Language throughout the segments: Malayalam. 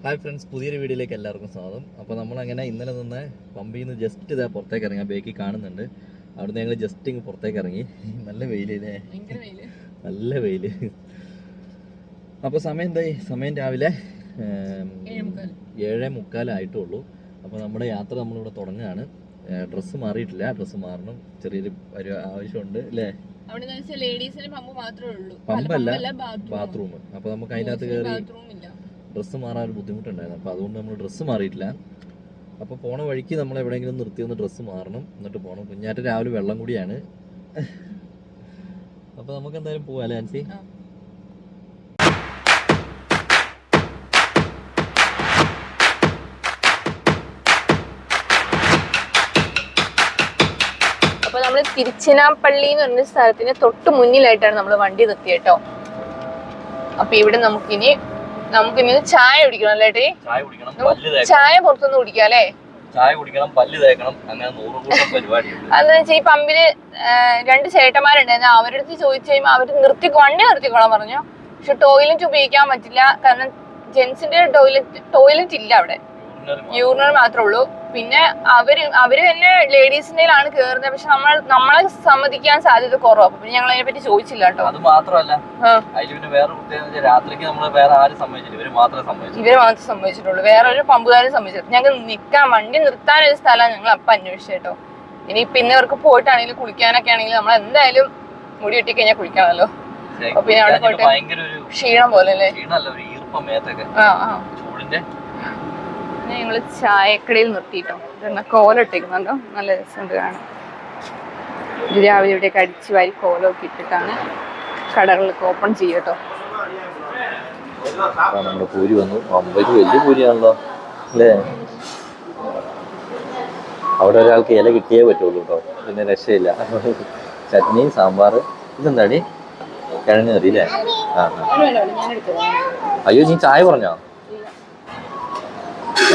ഹായ് ഫ്രണ്ട്സ്, പുതിയൊരു വീഡിയോയിലേക്ക് എല്ലാവർക്കും സ്വാഗതം. അപ്പോൾ നമ്മളങ്ങനെ ഇന്നലെ നിന്ന് പമ്പിൽ നിന്ന് ജസ്റ്റ് ഇതാ പുറത്തേക്ക് ഇറങ്ങി. ബേക്കിൽ കാണുന്നുണ്ട്. അവിടുന്ന് ഞങ്ങൾ ജസ്റ്റ് ഇങ്ങ് പുറത്തേക്ക് ഇറങ്ങി. നല്ല വെയിലേ, നല്ല വെയിൽ. അപ്പോൾ സമയം എന്തായി? സമയം രാവിലെ 7:45 അപ്പോൾ നമ്മുടെ യാത്ര നമ്മളിവിടെ തുടങ്ങുകയാണ്. ഡ്രസ്സ് മാറിയിട്ടില്ല, ഡ്രസ്സ് മാറണം. ചെറിയൊരു ആവശ്യമുണ്ട് അല്ലേ? പമ്പല്ല, ബാത്റൂം. അപ്പോൾ നമുക്ക് അതിനകത്ത് കയറി ഡ്രസ്സ് മാറാൻ ഒരു ബുദ്ധിമുട്ടുണ്ടായിരുന്നു. അപ്പോൾ അതുകൊണ്ട് നമ്മൾ ഡ്രസ്സ് മാറിയിട്ടില്ല. അപ്പോൾ പോണ വഴിക്ക് നമ്മൾ എവിടെയെങ്കിലും നിർത്തി ഒന്ന് ഡ്രസ്സ് മാറണം, എന്നിട്ട് പോകണം. കുഞ്ഞാറ്റ രാവിലെ വെള്ളം കൂടിയാണ്. അപ്പോൾ നമുക്ക് എന്തായാലും പോവാം അല്ലേ ആൻസി? അപ്പൊ നമ്മള് തിരുച്ചിനാപ്പള്ളി എന്ന് പറഞ്ഞ സ്ഥലത്തിന് തൊട്ട് മുന്നിലായിട്ടാണ് നമ്മൾ വണ്ടി നിർത്തിയത് കേട്ടോ. അപ്പൊ ഇവിടെ നമുക്കിനി ചായ കുടിക്കണം അല്ലേ? ചായ പുറത്തുനിന്ന് കുടിക്കാം അല്ലേ? ചായ കുടിക്കണം, പല്ല് തേക്കണം, അങ്ങനെ 100 പരിപാടിയുണ്ട്. അതെന്ന് വെച്ചാൽ ഈ പമ്പില് 2 ചേട്ടന്മാരുണ്ടായിരുന്നു. അവരുടെ അടുത്ത് ചോദിച്ചു കഴിയുമ്പോൾ അവര് വണ്ടി നിർത്തിക്കോളാൻ പറഞ്ഞു. പക്ഷെ ടോയ്ലറ്റ് ഉപയോഗിക്കാൻ പറ്റില്ല, കാരണം ജെന്റ്സിന്റെ ടോയ്ലറ്റ് ഇല്ല അവിടെ, യൂറിനൽ മാത്രമേ ഉള്ളൂ. പിന്നെ അവര് തന്നെ ലേഡീസിന്റെയിലാണ് കേറുന്നത്. പക്ഷെ നമ്മളെ സമ്മതിക്കാൻ സാധ്യത കുറവാണ്. പിന്നെ ഞങ്ങൾ അതിനെ പറ്റി ചോദിച്ചില്ല കേട്ടോ. അത് മാത്രമല്ല, രാത്രിക്ക് നമ്മൾ വേറെ ആരും സമ്മതിച്ചില്ല, ഇവര് മാത്രമേ സമ്മതിച്ചിട്ടുള്ളൂ. വേറെ ഒരു പമ്പുകാരും സമ്മതിച്ചിട്ടുള്ളൂ. ഞങ്ങൾക്ക് വണ്ടി നിർത്താൻ ഒരു സ്ഥലമാണ് ഞങ്ങൾ അപ്പം അന്വേഷിച്ചു കേട്ടോ. ഇനിയിപ്പൊ ഇന്ന് ഇവർക്ക് പോയിട്ടാണെങ്കിലും കുളിക്കാനൊക്കെ ആണെങ്കിലും നമ്മൾ എന്തായാലും മുടി വെട്ടി കഴിഞ്ഞാൽ കുളിക്കാമല്ലോ. അപ്പൊ പിന്നെ അവിടെ പോയിട്ട് ക്ഷീണം പോലെ അല്ലേ? ഞങ്ങള് ചായക്കടയിൽ നിർത്തിട്ടോ. കോലിട്ടേക്കുന്നുണ്ടോ, നല്ല രസമുണ്ട് കാണാൻ. രാവിലെ ഇവിടെയൊക്കെ അടിച്ചു വാരി കോലമൊക്കെ ഇട്ടിട്ടാണ് കടകളൊക്കെ ഓപ്പൺ ചെയ്യട്ടോ. നമ്മുടെ പൂരി വന്നു. വലിയ പൂരിയാണല്ലോ അല്ലേ? അവിടെ ഒരാൾക്ക് ഇല കിട്ടിയേ പറ്റുള്ളൂ കേട്ടോ, പിന്നെ രക്ഷയില്ല. ചട്നി, സാമ്പാർ. ഇതെന്താടി? കിഴങ്ങ് കറി അല്ലേ? അയ്യോ, നീ ചായ പറഞ്ഞോ?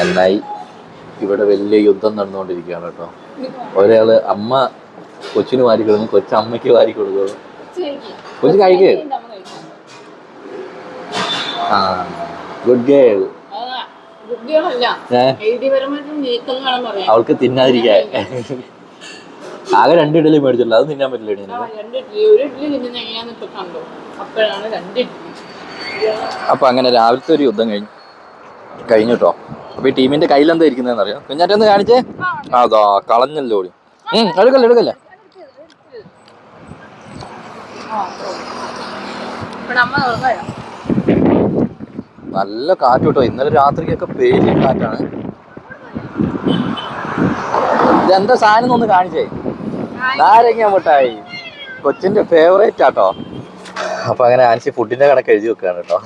എന്നായി. ഇവിടെ വലിയ യുദ്ധം നടന്നുകൊണ്ടിരിക്കുകയാണ് കേട്ടോ. ഒരാള് അമ്മ കൊച്ചിന് വാരി കൊടുക്കും, കൊച്ചമ്മയ്ക്ക് വാരി കൊടുക്കും. കൊച്ചു കഴിക്കേ. Good girl. അവൾക്ക് തിന്നാതിരിക്കാൻ ആകെ 2 ഇഡലി മേടിച്ചിട്ടുള്ളൂ, അത് തിന്നാൻ പറ്റില്ല. അപ്പൊ അങ്ങനെ രാവിലത്തെ ഒരു യുദ്ധം കഴിഞ്ഞു കേട്ടോ. അപ്പൊ ഈ ടീമിന്റെ കയ്യിൽ എന്താ ഇരിക്കുന്നതെന്ന് അറിയാം? കുഞ്ഞാറ്റൊന്ന് കാണിച്ചേ. അതാ കളഞ്ഞല്ലോ. എടുക്കല്ലേ. നല്ല കാറ്റ് കേട്ടോ. ഇന്നലെ രാത്രിക്കൊക്കെ പേരിയ കാറ്റാണ്. ഇതെന്താ സാധനം ഒന്ന് കാണിച്ചേ? നാരങ്ങ മിഠായി, കൊച്ചിന്റെ ഫേവറേറ്റ് ആട്ടോ. അപ്പൊ അങ്ങനെ ആൻസി ഫുഡിന്റെ കണക്ക് എഴുതി വെക്കുകയാണ് കേട്ടോ.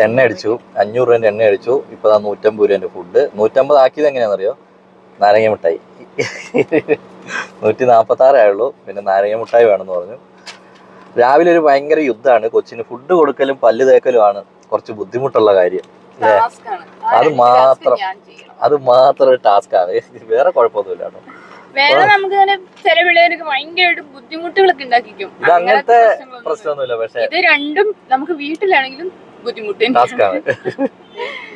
എണ്ണ അടിച്ചു, 500 രൂപേന്റെ എണ്ണ അടിച്ചു. ഇപ്പൊ 150 രൂപേന്റെ ഫുഡ്. 150 ആക്കിയത് എങ്ങനെയാണെന്നറിയോ? നാരങ്ങ മിഠായി 146 ആയുള്ളൂ. പിന്നെ നാരങ്ങ മിഠായി വേണമെന്ന് പറഞ്ഞു. രാവിലെ ഒരു ഭയങ്കര യുദ്ധമാണ്. കൊച്ചിന് ഫുഡ് കൊടുക്കലും പല്ല് തേക്കലുമാണ് കുറച്ച് ബുദ്ധിമുട്ടുള്ള കാര്യം അല്ലേ? അത് മാത്രം ഒരു ടാസ്ക് ആണ്, വേറെ കുഴപ്പമൊന്നുമില്ല കേട്ടോ. വേറെ നമുക്ക് ചില പിള്ളേർക്ക് ഭയങ്കരമായിട്ട് ബുദ്ധിമുട്ടുകളൊക്കെ ഉണ്ടാക്കിക്കും. ഇത് അങ്ങനത്തെ പ്രശ്നമൊന്നുമില്ല. പക്ഷെ ഇത് രണ്ടും നമുക്ക് വീട്ടിലാണെങ്കിലും ബുദ്ധിമുട്ടാണ്.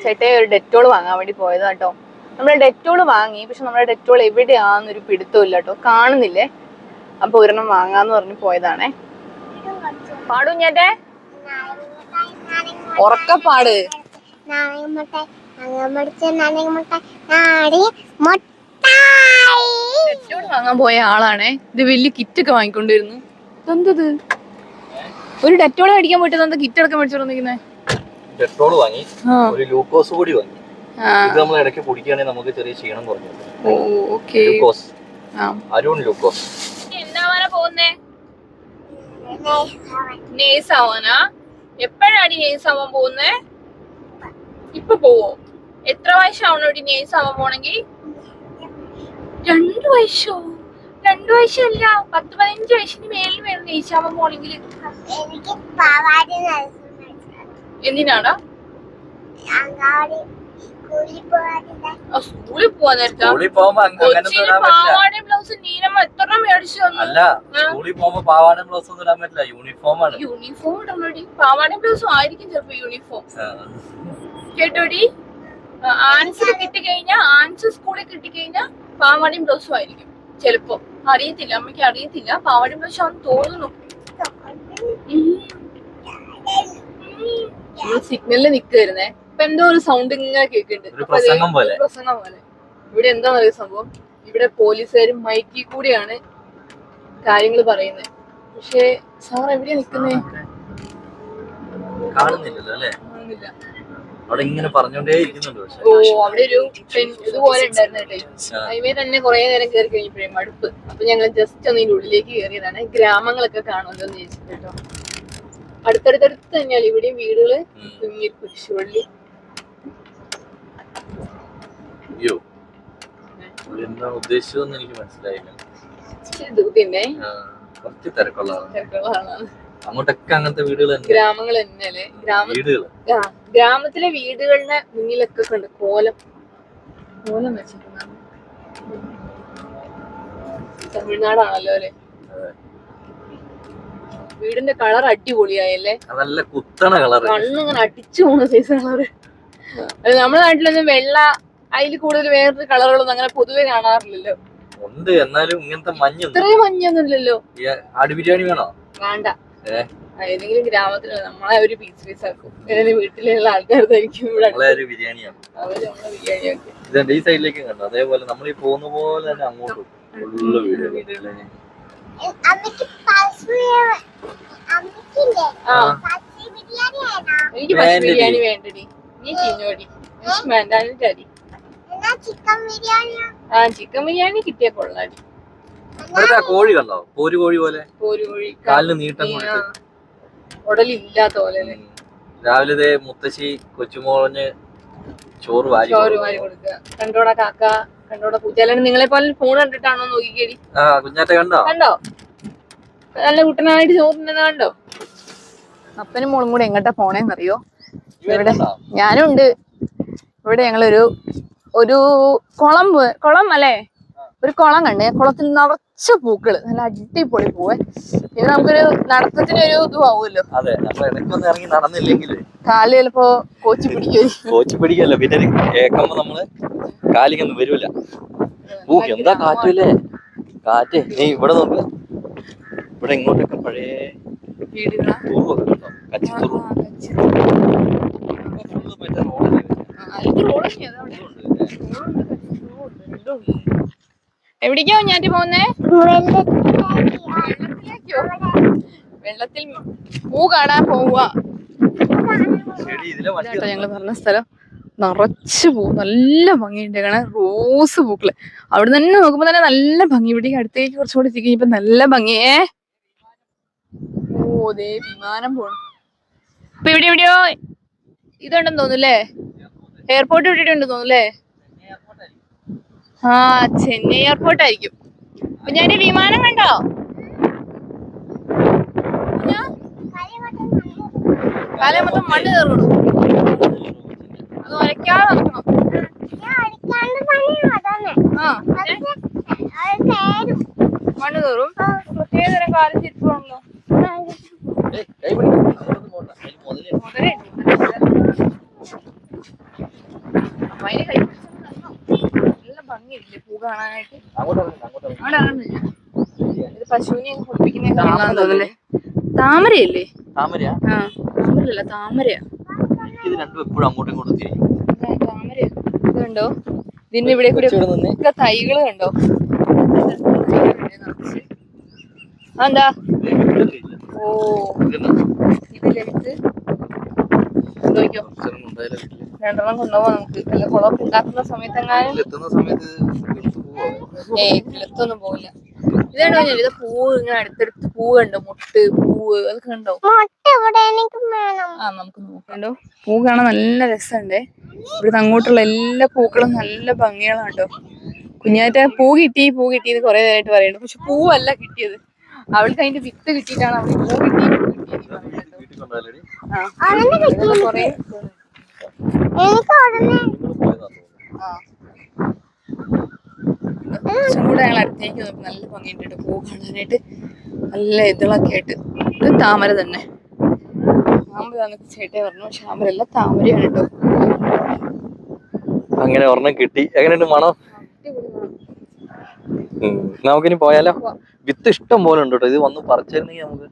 ചേട്ടേ ഒരു ഡെറ്റോൾ വാങ്ങാൻ വേണ്ടി പോയത് കേട്ടോ. നമ്മള് ഡെറ്റോൾ വാങ്ങി, പക്ഷെ നമ്മുടെ ഡെറ്റോൾ എവിടെയാന്നൊരു പിടുത്തമില്ല കേട്ടോ, കാണുന്നില്ലേ. അപ്പൊ ഒരെണ്ണം വാങ്ങാന്ന് പറഞ്ഞു പോയതാണേ. പാടും ചേട്ടേ, ഉറക്കപ്പാട്. ഡെറ്റോൾ വാങ്ങാൻ പോയ ആളാണേ. ഇത് വലിയ കിറ്റൊക്കെ വാങ്ങിക്കൊണ്ടിരുന്നു. ഇതെന്തത്? ഒരു ഡെറ്റോൾ മേടിക്കാൻ പോയിട്ട് എന്താ കിറ്റ് അടക്കം മേടിച്ചോണ്ടിരിക്കുന്നേ? ഡെറ്റോൾ വാങ്ങി, ഒരു ഗ്ലൂക്കോസ് കൂടി വാങ്ങി. ഇത് നമ്മൾ ഇടയ്ക്ക് കുടിക്കുകയാണെങ്കിൽ നമുക്ക് ചെറിയ ക്ഷീണം കുറഞ്ഞു. അരുൺ ഗ്ലൂക്കോസ്. എന്താവാനാ പോകുന്നേ? നേഴ്സ് ആവാനാ? എപ്പോഴാണ് നേഴ്സ് ആവാൻ പോകുന്നേ? ഇപ്പൊ പോവോ? എത്ര വയസ്സാവണോ നേഴ്സ് ആവാൻ പോണെങ്കി? 2 വയസ്സോ? 2 വയസ്സല്ല, 10-15 വയസ്സിന് മേലിൽ വേണം നേഴ്സ് ആവാൻ പോണെങ്കില്. എന്തിനാടാ? സ്കൂളിൽ പോവാൻ നേരത്താ സ്കൂളിൽ പോകുമ്പോ അങ്ങനത്തെ ഇടാൻ പറ്റില്ല. പാവാടയും ബ്ലൗസ് നീനമ്മ എത്ര മേടിച്ചു തന്നു? അല്ല സ്കൂളിൽ പോകുമ്പോ പാവാടയും ബ്ലൗസ് ഒന്നും ഇടാൻ പറ്റില്ല, യൂണിഫോം ആണ്. യൂണിഫോം ഇടണോടി, പാവാടയും ബ്ലൗസും ആയിരിക്കും ചിലപ്പോ യൂണിഫോം. കേട്ടോടി, ആൻസർ കിട്ടിക്കഴിഞ്ഞാ, ആൻസർ സ്കൂളിൽ കിട്ടിക്കഴിഞ്ഞാ പാവാടയും ബ്ലൗസും ആയിരിക്കും ചിലപ്പോ. അറിയത്തില്ല, അമ്മയ്ക്ക് അറിയത്തില്ല. പാവാടയും ബ്ലൗസും ആണെന്ന് തോന്നുന്നു. സിഗ്നലില് നിക്കുവായിരുന്നേ, ഇപ്പൊ എന്തോ ഒരു സൗണ്ട് ഇങ്ങനെ കേൾക്കുന്നുണ്ട്, പ്രസംഗം പോലെ. പ്രസംഗം പോലെ. ഇവിടെ എന്താണെന്നറിയ സംഭവം, ഇവിടെ പോലീസുകാരും മൈക്കിൽ കൂടിയാണ് കാര്യങ്ങൾ പറയുന്നത്. പക്ഷെ സാർ എവിടെയാ നിക്കുന്നേ? കാണുന്നില്ലല്ലോ അല്ലേ? അവിടെ ഇങ്ങനെ പറഞ്ഞോണ്ടേ ഇരിക്കുന്നുണ്ട്. ഓ, അവിടെ ഒരു ഇതുപോലെ ഉണ്ടായിരുന്നു കേട്ടോ. ഹൈവേ തന്നെ കുറെ നേരം കയറി കഴിഞ്ഞപ്പോഴേ മടുപ്പ്. അപ്പൊ ഞങ്ങൾ ജസ്റ്റ് ഒന്ന് ഇതിന്റെ ഉള്ളിലേക്ക് കയറിയതാണ്. ഗ്രാമങ്ങളൊക്കെ കാണുമല്ലോ എന്ന് ചോദിച്ചിട്ട് കേട്ടോ. അടുത്തടുത്തടുത്ത് തന്നെയാണ് ഇവിടെയും വീടുകള്. കുഞ്ഞി കുരിശുപള്ളി. അയ്യോ, എന്താണ് ഉദ്ദേശിച്ചതെന്ന് എനിക്ക് മനസ്സിലായില്ല. പിന്നെ കുറച്ച് തിരക്കുള്ള ആളാണ്. അങ്ങോട്ടൊക്കെ അങ്ങനത്തെ വീടുകൾ, ഗ്രാമങ്ങൾ തന്നെയല്ലേ? ഗ്രാമത്തിലെ വീടുകളുടെ മുന്നിലൊക്കെ ഉണ്ട് കോലം വെച്ചിട്ടുണ്ടാണ്. തമിഴ്നാടാണല്ലോ അല്ലെ? വീടിന്റെ കളർ അടിപൊളിയായല്ലേ? നല്ല കുത്തണ കളർ, കണ്ണിങ്ങനെ അടിച്ചു പോകുന്ന സൈസ് കളറ്. നമ്മുടെ നാട്ടിലൊന്നും വെള്ള, അതിൽ കൂടുതൽ വേറൊരു കളറുകളൊന്നും അങ്ങനെ പൊതുവെ കാണാറില്ലല്ലോ. ഉണ്ട്, എന്നാലും ഇങ്ങനത്തെ മഞ്ഞ, ഇത്രയും മഞ്ഞൊന്നും ഇല്ലല്ലോ. ആട് ബിരിയാണി വേണോ? വേണ്ട, ഏതെങ്കിലും ഗ്രാമത്തില് നമ്മളെ ഒരു പീസ് ആക്കും. ഏതെങ്കിലും വീട്ടിലുള്ള ആൾക്കാർക്കായിരിക്കും ഇവിടെ ബിരിയാണിയാണ്. അവര് നമ്മളെ ബിരിയാണി ആക്കും. ഇതുണ്ട്, ഈ സൈഡിലേക്ക് കണ്ടോ? അതേപോലെ നമ്മൾ ഈ പോകുന്ന പോലെ തന്നെ അങ്ങോട്ടും ഫുള്ള് വീടുകൾ. എനിക്ക് പശു ബിരിയാണി വേണ്ടടി, നീ തിന്നോടി. വേണ്ട, അടി. ചിക്കൻ ബിരിയാണി കിട്ടിയ കൊള്ളാടി. ഇവിടുത്തെ കോഴി കണ്ടോ? പോരു കോഴി പോലെ, കോഴി കാലിന് നീട്ടം കൊടുത്ത്, ഉടലില്ലാത്ത പോലെ. രാവിലെ മുത്തശ്ശി കൊച്ചുമോളഞ്ഞ് ചോറ് വാരി കൊടുക്കുക. കണ്ടോടാ കാക്ക, കണ്ടോടാ പൂച്ച. അല്ലെങ്കിൽ നിങ്ങളെ പോലെ ഫോൺ കണ്ടിട്ടാണോ നോക്കിക്കേടി? കുഞ്ഞാറ്റ കണ്ടോ? നല്ല കുട്ടനായിട്ട് ചോറുണ്ടെന്ന് കണ്ടോ? അപ്പനും മോളും കൂടെ എങ്ങോട്ടാ പോണേന്നറിയോ? ഇവിടെ ഞാനുണ്ട്. ഇവിടെ ഞങ്ങളൊരു കുളം അല്ലേ, ഒരു കുളം കണ്ടേ. കുളത്തിൽ നിറച്ച പൂക്കള്, നല്ല അടിപൊളി പൂവേ. ഇത് നമുക്കൊരു നടത്തത്തിനൊരു ഇതും ആവുമല്ലോ. ഇറങ്ങി നടന്നില്ലെങ്കിൽ കാല് ചിലപ്പോ കോച്ചി പിടിക്കല്ലോ. പിന്നെ കേൾക്കുമ്പോ നമ്മള് കാലിക്കൊന്നും വരൂല. എന്താ കാറ്റല്ലേ കാറ്റ്. നീ ഇവിടെ നോക്ക്, ഇവിടെ ഇങ്ങോട്ടൊക്കെ പഴയ തുറുവൊക്കെ കിട്ടോ, കച്ചിത്തുറു. എവിടേക്കോ ഞാറ്റി പോകുന്നേ? വെള്ളത്തിൽ പൂ കാണാൻ പോവുക. ഞങ്ങള് പറഞ്ഞ സ്ഥലം നിറച്ച് പൂ, നല്ല ഭംഗിയുണ്ട്. കാണാൻ റോസ് പൂക്കള്. അവിടെ തന്നെ നോക്കുമ്പോ തന്നെ നല്ല ഭംഗി. ഇവിടെ അടുത്തേക്ക് കുറച്ചുകൂടി എത്തിക്കഴിഞ്ഞപ്പോ നല്ല ഭംഗിയേ. ഓ, ദേ വിമാനം പോണു. അപ്പൊ എവിടെയോ ഇതുണ്ടെന്ന് തോന്നുന്നല്ലേ? എയർപോർട്ട് വിട്ടിട്ടുണ്ടെന്ന് തോന്നുന്നല്ലേ? ചെന്നൈ എയർപോർട്ട് ആയിരിക്കും. അപ്പൊ ഞാൻ വിമാനം കണ്ടോ? കാലം മൊത്തം മണ്ണ് കയറണു. അത് വരയ്ക്കാതെ നടക്കണം. മണ്ണ് കയറും. പ്രത്യേക തരം കാലം തിരിച്ചുവാണല്ലോ. നല്ല ഭംഗിയില്ലേ പൂ കാണാനായിട്ട്? അവിടെ ഇറങ്ങുന്നില്ല. ഇത് പശുവിനെ കുളിപ്പിക്കുന്ന തോന്നുന്നല്ലേ? താമരയല്ലേ? താമരയല്ല, താമരയാ. താമരയാ. ഇത് കണ്ടോ? ഇതിന്റെ ഇവിടെ കൂടെ തൈകള് കണ്ടോ? അതെന്താ? ഓ, ഇതില്ലേ വിത്ത്? നോക്കിയോ, രണ്ടെണ്ണം കൊണ്ടുപോവാ നമുക്ക്. അല്ല, കുളമൊക്കെ ഉണ്ടാക്കുന്ന സമയത്തെങ്ങാനും കിളത്തൊന്നും പോകില്ല. ഇതാണോ ഞാൻ ഇത് പൂവ് ഇങ്ങനെ അടുത്തടുത്ത് പൂവ് കണ്ടോ? പൂവ് അതൊക്കെ കണ്ടോ? നമുക്ക് നോക്കണ്ടോ? പൂ കാണാൻ നല്ല രസമുണ്ടേ. ഇവിടുന്ന് അങ്ങോട്ടുള്ള എല്ലാ പൂക്കളും നല്ല ഭംഗികളാണ് കേട്ടോ. കുഞ്ഞാറ്റ പൂ കിട്ടിയെന്ന് കുറെ നേരമായിട്ട് പറയുന്നുണ്ട്. പക്ഷെ പൂവല്ല കിട്ടിയത്, അവൾക്ക് അതിന്റെ വിത്ത് കിട്ടിയിട്ടാണ് അവൾക്ക് പൂ കിട്ടി. കുറച്ചും കൂടെ ഞങ്ങൾ അടുത്തേക്ക് നോക്കി നല്ല ഭംഗിയുണ്ട് പൂ കാണാനായിട്ട്. നല്ല ഇതളൊക്കെ ആയിട്ട്. ഇത് താമര തന്നെ. താമരയാണെന്ന് ചേട്ടേ പറഞ്ഞു. പക്ഷെ താമരല്ല, താമരയാണ് കേട്ടോ. അങ്ങനെ ഒരെണ്ണം കിട്ടി. എങ്ങനെയുണ്ട് മണം? നമുക്കിനി പോയാലോ? വിത്ത് ഇഷ്ടം പോലെ ഉണ്ട് കേട്ടോ. ഇത് വന്ന് പറിച്ചിരുന്നെങ്കിൽ നമുക്ക്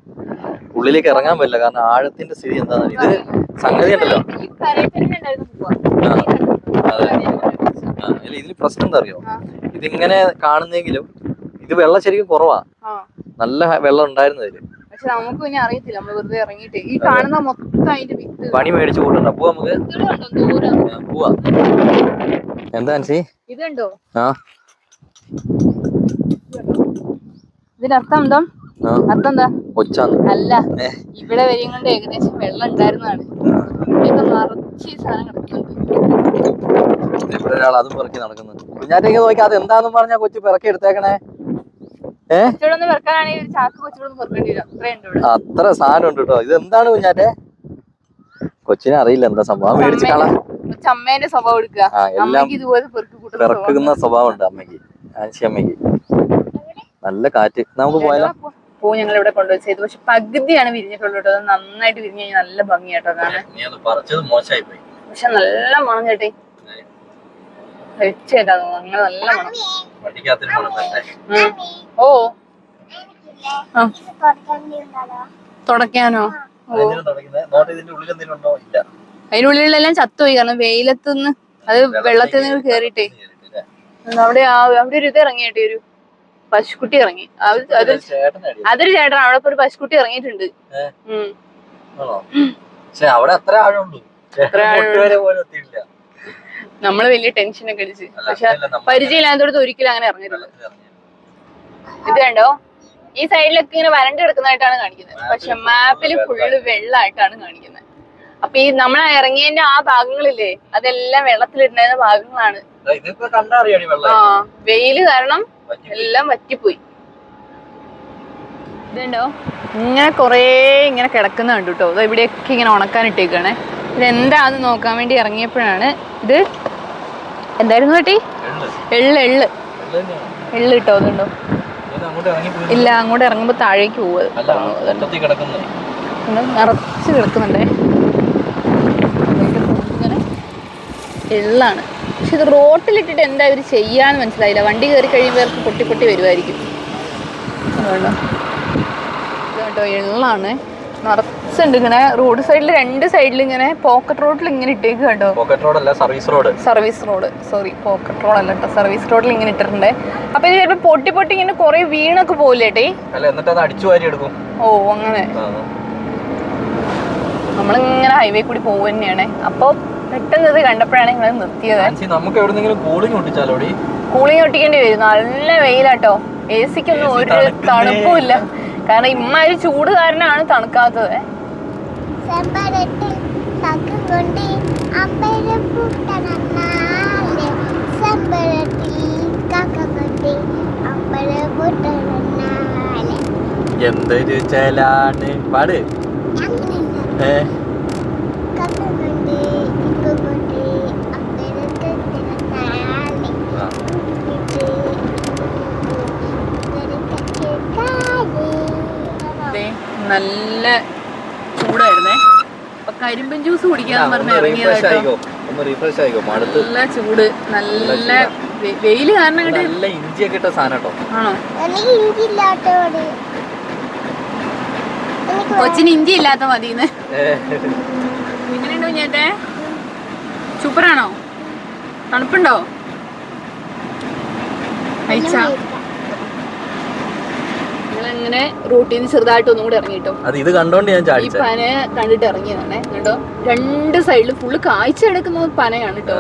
ഉള്ളിലേക്ക് ഇറങ്ങാൻ പറ്റില്ല, കാരണം ആഴത്തിന്റെ സ്ഥിതി എന്താണ്. ഇത് സംഗതി ഉണ്ടല്ലോ. അല്ല, ഇതിൽ പ്രശ്നം എന്താ അറിയോ? ഇതിങ്ങനെ കാണുന്നെങ്കിലും ഇത് വെള്ളം ശരിക്കും കുറവാ. നല്ല വെള്ളം ഉണ്ടായിരുന്നു ഇതില്. പക്ഷെ നമുക്ക് പിന്നെ അറിയത്തില്ല, നമ്മള് വെറുതെ ഇറങ്ങിയിട്ട് ഈ കാണുന്ന മൊത്തം അതിന്റെ വിത്ത് പണി മേടിച്ചു കൂട്ടണ്ട. അപ്പൊ നമുക്ക് പോവാ. എന്താ ഇതുണ്ടോ? ആ, ഇതിന്റെ അർത്ഥം എന്താ? അർത്ഥം എന്താ? ഒച്ചാന്ന് അല്ല, ഇവിടെ വരെയും കൊണ്ട് ഏകദേശം വെള്ളം ഉണ്ടായിരുന്നതാണ്. നിറച്ച് ഈ സാധനം കിടക്കുന്നുണ്ട്. ഇവിടെ ഒരാൾ അതും പിറക്കി നടക്കുന്നുണ്ട്. കുഞ്ഞാറ്റേക്ക് നോക്കി അത് എന്താന്ന് പറഞ്ഞാ കൊച്ചു പിറക്കി എടുത്തേക്കണേ. അത്ര സാധനം ഉണ്ട് കേട്ടോ. ഇത് എന്താണ് കുഞ്ഞാറ്റെ? കൊച്ചിനെ അറിയില്ല എന്താ സംഭവം. മേടിച്ച് കളാം. അമ്മേന്റെ സ്വഭാവം എടുക്കുക. എല്ലാം പിറക്കുന്ന സ്വഭാവം ഉണ്ട് അമ്മയ്ക്ക്, ആൻസി അമ്മയ്ക്ക്. നല്ല കാറ്റ്. നമുക്ക് പോയാലോ? പൂ ഞങ്ങൾ ഇവിടെ കൊണ്ടുവച്ചത്, പക്ഷെ പകുതിയാണ് വിരിഞ്ഞിട്ടുള്ളൂ കേട്ടോ. അത് നന്നായിട്ട് വിരിഞ്ഞു കഴിഞ്ഞാൽ നല്ല ഭംഗിയാട്ടോ കാണാൻ. മോശമായി പോയി. പക്ഷെ നല്ല മണം ചേട്ടേ. കഴിച്ചേട്ടാ അങ്ങനെ നല്ല മണം. ഓ തുടക്കാനോ? അതിനുള്ളിലെല്ലാം ചത്തുപോയി, കാരണം വെയിലത്തുനിന്ന് അത് വെള്ളത്തിൽ നിന്ന് കേറിട്ടേ. അവിടെ ഒരു ഇത് ഇറങ്ങിയിട്ടേ, ഒരു പശുക്കുട്ടി ഇറങ്ങി. അതൊരു ചേട്ടനാണ്. അവിടെ ഇപ്പൊ ഒരു പശുക്കുട്ടി ഇറങ്ങിയിട്ടുണ്ട്. നമ്മള് വലിയ ടെൻഷനൊക്കെ അടിച്ച്, പക്ഷെ പരിചയമില്ലാത്തടത്ത് ഒരിക്കലും അങ്ങനെ ഇറങ്ങിയിട്ടില്ല. ഇത് കണ്ടോ, ഈ സൈഡിലൊക്കെ ഇങ്ങനെ വരണ്ട് കിടക്കുന്നതായിട്ടാണ് കാണിക്കുന്നത്, പക്ഷെ മാപ്പിൽ ഫുള്ള് വെള്ളമായിട്ടാണ് കാണിക്കുന്നത്. അപ്പൊ ഈ നമ്മൾ ഇറങ്ങിയതിന്റെ ആ ഭാഗങ്ങളില്ലേ, അതെല്ലാം വെള്ളത്തിലിരുന്ന ഭാഗങ്ങളാണ്. ആ, വെയില് കാരണം എല്ലാം വറ്റിപ്പോയി. ഇതുണ്ടോ, ഇങ്ങനെ കൊറേ ഇങ്ങനെ കിടക്കുന്ന കണ്ടു കേട്ടോ. അത് ഇവിടെയൊക്കെ ഇങ്ങനെ ഉണക്കാൻ ഇട്ടേക്കാണ്. ഇതെന്താന്ന് നോക്കാൻ വേണ്ടി ഇറങ്ങിയപ്പോഴാണ് ഇത്. എന്തായിരുന്നു കേട്ടി? എള്ള് കിട്ടോ. അതുണ്ടോ? ഇല്ല, അങ്ങോട്ട് ഇറങ്ങുമ്പോ താഴേക്ക് പോവുക. നിറച്ച് കിടക്കുന്നുണ്ടേ. ഇങ്ങനെ എള്ളാണ്. പക്ഷെ ഇത് റോട്ടിലിട്ടിട്ട് എന്താ ഇവര് ചെയ്യാന്ന് മനസ്സിലായില്ല. വണ്ടി കയറി കഴിയുമ്പോൾ പൊട്ടി പൊട്ടി വരുമായിരിക്കും. അതുകൊണ്ടോ ഇതുകൊണ്ടോ എള്ളാണ്. നിറച്ചുണ്ട് ഇങ്ങനെ റോഡ് സൈഡിൽ, രണ്ട് സൈഡിൽ ഇങ്ങനെ പോക്കറ്റ് റോഡിൽ ഇങ്ങനെ ഇട്ടേക്ക് കേട്ടോ. പോക്കറ്റ് റോഡ് അല്ല, service road. Sorry, pocket road അല്ല കേട്ടോ, സർവീസ് റോഡിൽ ഇങ്ങനെ ഇട്ടിട്ടുണ്ട്. അപ്പൊ ഇത് ചിലപ്പോ പൊട്ടി പൊട്ടി ഇങ്ങനെ കൊറേ വീണൊക്കെ പോകില്ലേട്ടേ. ഓ അങ്ങനെ. നമ്മളിങ്ങനെ ഹൈവേ കൂടി പോകുക തന്നെയാണ്. അപ്പൊ പെട്ടെന്ന് ഇത് കണ്ടപ്പോഴാണ് ഞങ്ങൾ നിർത്തിയത്. നമുക്ക് എവിടെന്നെങ്കിലും കൂളിംഗ് ഒട്ടിച്ചാലോടി? കൂളിംഗ് ഒട്ടിക്കേണ്ടി വരും. നല്ല വെയിലാട്ടോ. എ സിക്കൊന്നും ഒരു തണുപ്പും ഇല്ല, കാരണം ഇമ്മാതിരി ചൂട് കാരനാണ് തണുക്കാത്തത്. എന്തൊരു ചേലാണ് പാട്. നല്ല ചൂടായിരുന്നേ. അപ്പൊ കരിമ്പൻ ജ്യൂസ് കുടിക്കാന്ന് പറഞ്ഞ ഇറങ്ങിയതായിട്ടോ. നല്ല ചൂട്, നല്ല വെയില് കാരണം നല്ല ഇഞ്ചിയൊക്കെ ഇട്ട സാധനം. ആണോ? കൊച്ചിന് ഇഞ്ചി ഇല്ലാത്ത മതിന്ന്. എങ്ങനെയുണ്ടോ കുഞ്ഞേട്ടെ? സൂപ്പറാണോ? തണുപ്പുണ്ടോ? ഞങ്ങളിങ്ങനെ റൂട്ടിൽ നിന്ന് ചെറുതായിട്ട് ഒന്നും കൂടെ ഇറങ്ങിട്ടോ. ഇത് കണ്ടോണ്ട് ഞാൻ ഈ പന കണ്ടിട്ട് ഇറങ്ങിയതാണേ. കേട്ടോ, രണ്ട് സൈഡിലും ഫുള്ള് കാഴ്ച എടുക്കുന്ന പനയാണ് കേട്ടോ.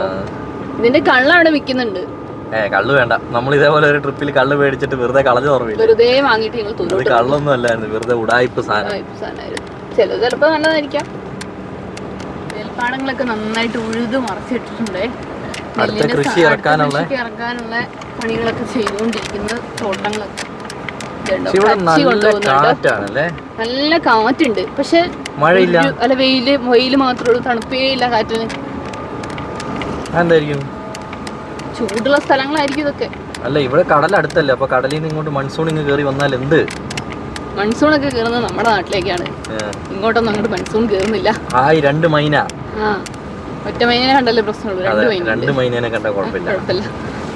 ഇതിന്റെ കള്ളവിടെ വിൽക്കുന്നുണ്ട്. കള്ള് വേണ്ട, നമ്മൾ ഇതേപോലെ ഒരു ട്രിപ്പിൽ കള്ള് മേടിച്ചിട്ട് വെറുതെ കളഞ്ഞു ഓർമ്മയില്ല. വെറുതെ വാങ്ങിട്ട് ഞങ്ങൾ തോന്നുന്നു. കള്ളൊന്നും അല്ലായിരുന്നു, വെറുതെ ഉടായിപ്പ് സാധനമായിരുന്നു. ചിലത് ചിലപ്പോ നല്ലതായിരിക്കാം. നെൽപ്പാടങ്ങളൊക്കെ നന്നായിട്ട് ഉഴുത് മറച്ചിട്ടിട്ടുണ്ടേ. കൃഷി ഇറക്കാനുള്ള പണികളൊക്കെ ചെയ്തുകൊണ്ടിരിക്കുന്ന തോട്ടങ്ങളൊക്കെ. നല്ല കാറ്റുണ്ട്, പക്ഷെ മഴയില്ല. അല്ല, വെയില് മാത്രമേ ഉള്ളൂ, തണുപ്പേ ഇല്ല കാറ്റിന്. എന്തായിരിക്കും? ചൂടുള്ള സ്ഥലങ്ങളായിരിക്കും ഇതൊക്കെ. അല്ല ഇവിടെ കടലടുത്തല്ലേ, അപ്പൊ കടലിൽ നിന്ന് ഇങ്ങോട്ട് മൺസൂൺ ഇങ്ങ് കയറി വന്നാൽ എന്ത്? മൺസൂൺ ഒക്കെ കയറുന്നത് നമ്മുടെ നാട്ടിലേക്കാണ്, ഇങ്ങോട്ടൊന്നും അങ്ങോട്ട് മൺസൂൺ കയറുന്നില്ല. രണ്ട് മൈന, ഒറ്റ മൈനനെ കണ്ടല്ലേ പ്രശ്നമുള്ളൂ, രണ്ട് മൈനനെ കണ്ടാ കുഴപ്പമില്ല.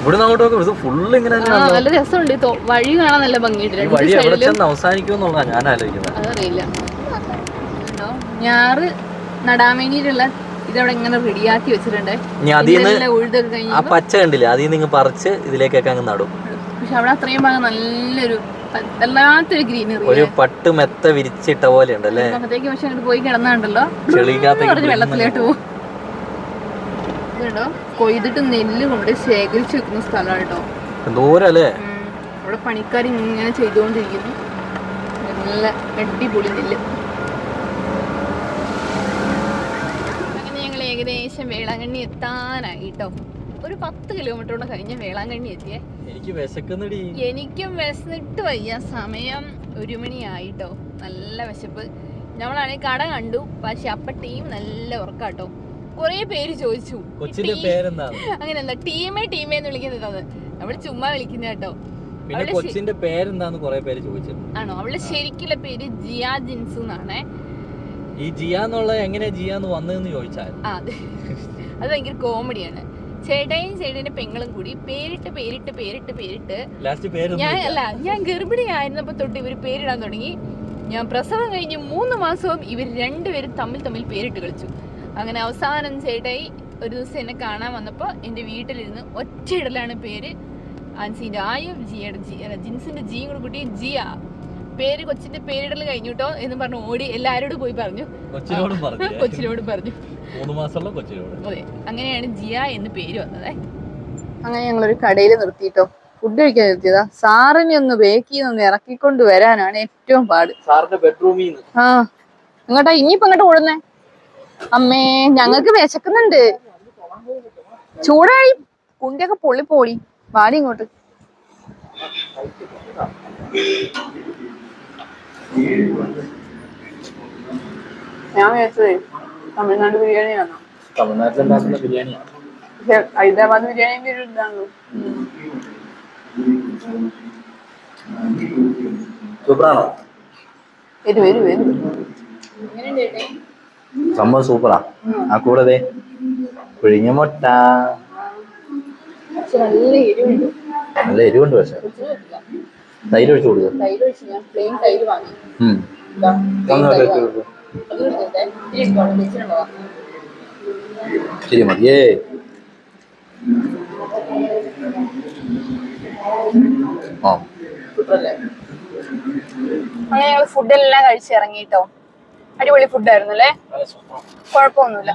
ഇവിടെ അങ്ങോട്ട് ഫുള്ള് ഇങ്ങനെ നല്ല രസമുണ്ട്, വഴി കാണാൻ നല്ല ഭംഗിയുണ്ട്. വഴി എവിടെ ചെന്ന് അവസാനിക്കുമെന്നുള്ള ഞാൻ ആലോചിക്കുന്നത്. അതറിയില്ല. ഞാറ് നടാൻ വേണ്ടിയിട്ടുള്ള ഇതവിടെ ഇങ്ങനെ റെഡിയാക്കി വെച്ചിട്ടുണ്ട്. ആ പച്ച കണ്ടില്ലേ, അതിൽ നിന്ന് പറിച്ച് ഇതിലേക്കൊക്കെ അങ്ങ് നടും. പക്ഷെ അവിടെ അത്രയും ഭാഗം നല്ലൊരു വല്ലാത്തൊരു ഗ്രീനറി, ഒരു പട്ട് മെത്ത വിരിച്ചിട്ട പോലെ ഉണ്ടല്ലേ. അകത്തേക്ക് പക്ഷെ അങ്ങോട്ട് പോയി കിടന്നുണ്ടല്ലോ, വെള്ളത്തിലോട്ട് പോകും. ഇതുണ്ടോ കൊയ്തിട്ട് നെല്ല് കൊണ്ട് ശേഖരിച്ച് വെക്കുന്ന സ്ഥലമാണ് കേട്ടോ. ദൂരല്ലേ അവിടെ പണിക്കാർ ഇങ്ങനെ ചെയ്തുകൊണ്ടിരിക്കുന്നു. നല്ല അടിപൊളി നെല്ല്. അങ്ങനെ ഞങ്ങൾ ഏകദേശം വേളാങ്കണ്ണി എത്താനായി കേട്ടോ. ഒരു 10 കിലോമീറ്ററോടെ കഴിഞ്ഞ വേളാങ്കണ്ണി എത്തിയേ. എനിക്കും വിശന്നിട്ട് വയ്യ. സമയം 1 മണിയായിട്ടോ. നല്ല വിശപ്പ്. നമ്മളാണെങ്കിൽ കട കണ്ടു, പക്ഷെ അപ്പൊ ടീം നല്ല ഉറക്കാട്ടോ. കൊറേ പേര് ചോദിച്ചു അങ്ങനെ എന്താ ടീമേ എന്ന് വിളിക്കുന്നത്, നമ്മള് ചുമ്മാ വിളിക്കുന്ന കേട്ടോ. ആണോ? അവളുടെ ശരിക്കുള്ള പേര് ജിയ ജിൻസു എന്നാണേ. ഈ ജിയ എന്നുള്ള എങ്ങനെ ജിയ എന്ന് വന്നതെന്ന് ചോദിച്ചാൽ അത് ഭയങ്കര കോമഡിയാണ്. ചേട്ടായും ചേട്ടന്റെ പെങ്ങളും കൂടി പേരിട്ട് ഞാൻ ഗർഭിണി ആയിരുന്നപ്പോ തൊട്ട് ഇവര് പേരിടാൻ തുടങ്ങി. ഞാൻ പ്രസവം കഴിഞ്ഞ് 3 മാസവും ഇവർ രണ്ടുപേരും തമ്മിൽ പേരിട്ട് കളിച്ചു. അങ്ങനെ അവസാനം ചേട്ടായി ഒരു ദിവസം എന്നെ കാണാൻ വന്നപ്പോൾ എൻ്റെ വീട്ടിലിരുന്ന് ഒറ്റയിടലാണ് പേര്. ആൻസിന്റെ ആയും ജിൻസിന്റെ ജിയും കൂടെ കൂട്ടി ജിയ പേര്, കൊച്ചിന്റെ പേരിടൽ കഴിഞ്ഞുട്ടോ എന്ന് പറഞ്ഞു ഓടി എല്ലാരോടും പോയി പറഞ്ഞു, കൊച്ചിനോട് പറഞ്ഞു. 3 മാസമുള്ള കൊച്ചിനോട്. അതെ, അങ്ങനെയാണ് ജിയ എന്ന് പേര് വന്നത്. അങ്ങനെ ഞങ്ങളൊരു കടയിൽ നിർത്തിയിട്ടോ, ഫുഡ് കഴിക്കാൻ നിർത്തിയതാ. സാറിനെ ഒന്ന് ബേക്ക് ചെയ്തൊന്ന് ഇറക്കിക്കൊണ്ട് വരാനാണ് ഏറ്റവും പാട്. സാറിന്റെ ബെഡ്റൂമിൽ ഇങ്ങോട്ടാ ഇനിയിപ്പോ ഇങ്ങോട്ട് ഓടുന്നേ? അമ്മേ ഞങ്ങൾക്ക് വിശക്കുന്നുണ്ട്. ചൂടായി കുണ്ടിയൊക്കെ പൊള്ളി വാടി ഇങ്ങോട്ട്. ഞാൻ വിചാരിച്ചതേ തമിഴ്നാട് ബിരിയാണി ആണോ? തമിഴ്നാട്ടിലുണ്ടാക്കുന്ന ബിരിയാണിയാണ്. ഹൈദരാബാദ് ബിരിയാണി ഒരു ഇതാണല്ലോ. സൂപ്പറാണോ? വരും. സംഭവം സൂപ്പറാ. ആ കൂടെ പുഴിഞ്ഞ മുട്ട, നല്ല എരിവുണ്ട്. പക്ഷെ തൈര് ഒഴിച്ചു കൊടുക്കുക. ശരി മതിയേ. അങ്ങനെ ഞങ്ങൾ ഫുഡെല്ലാം കഴിച്ചിറങ്ങിട്ടോ. അടിപൊളി ഫുഡായിരുന്നു അല്ലേ, കുഴപ്പമൊന്നുമില്ല.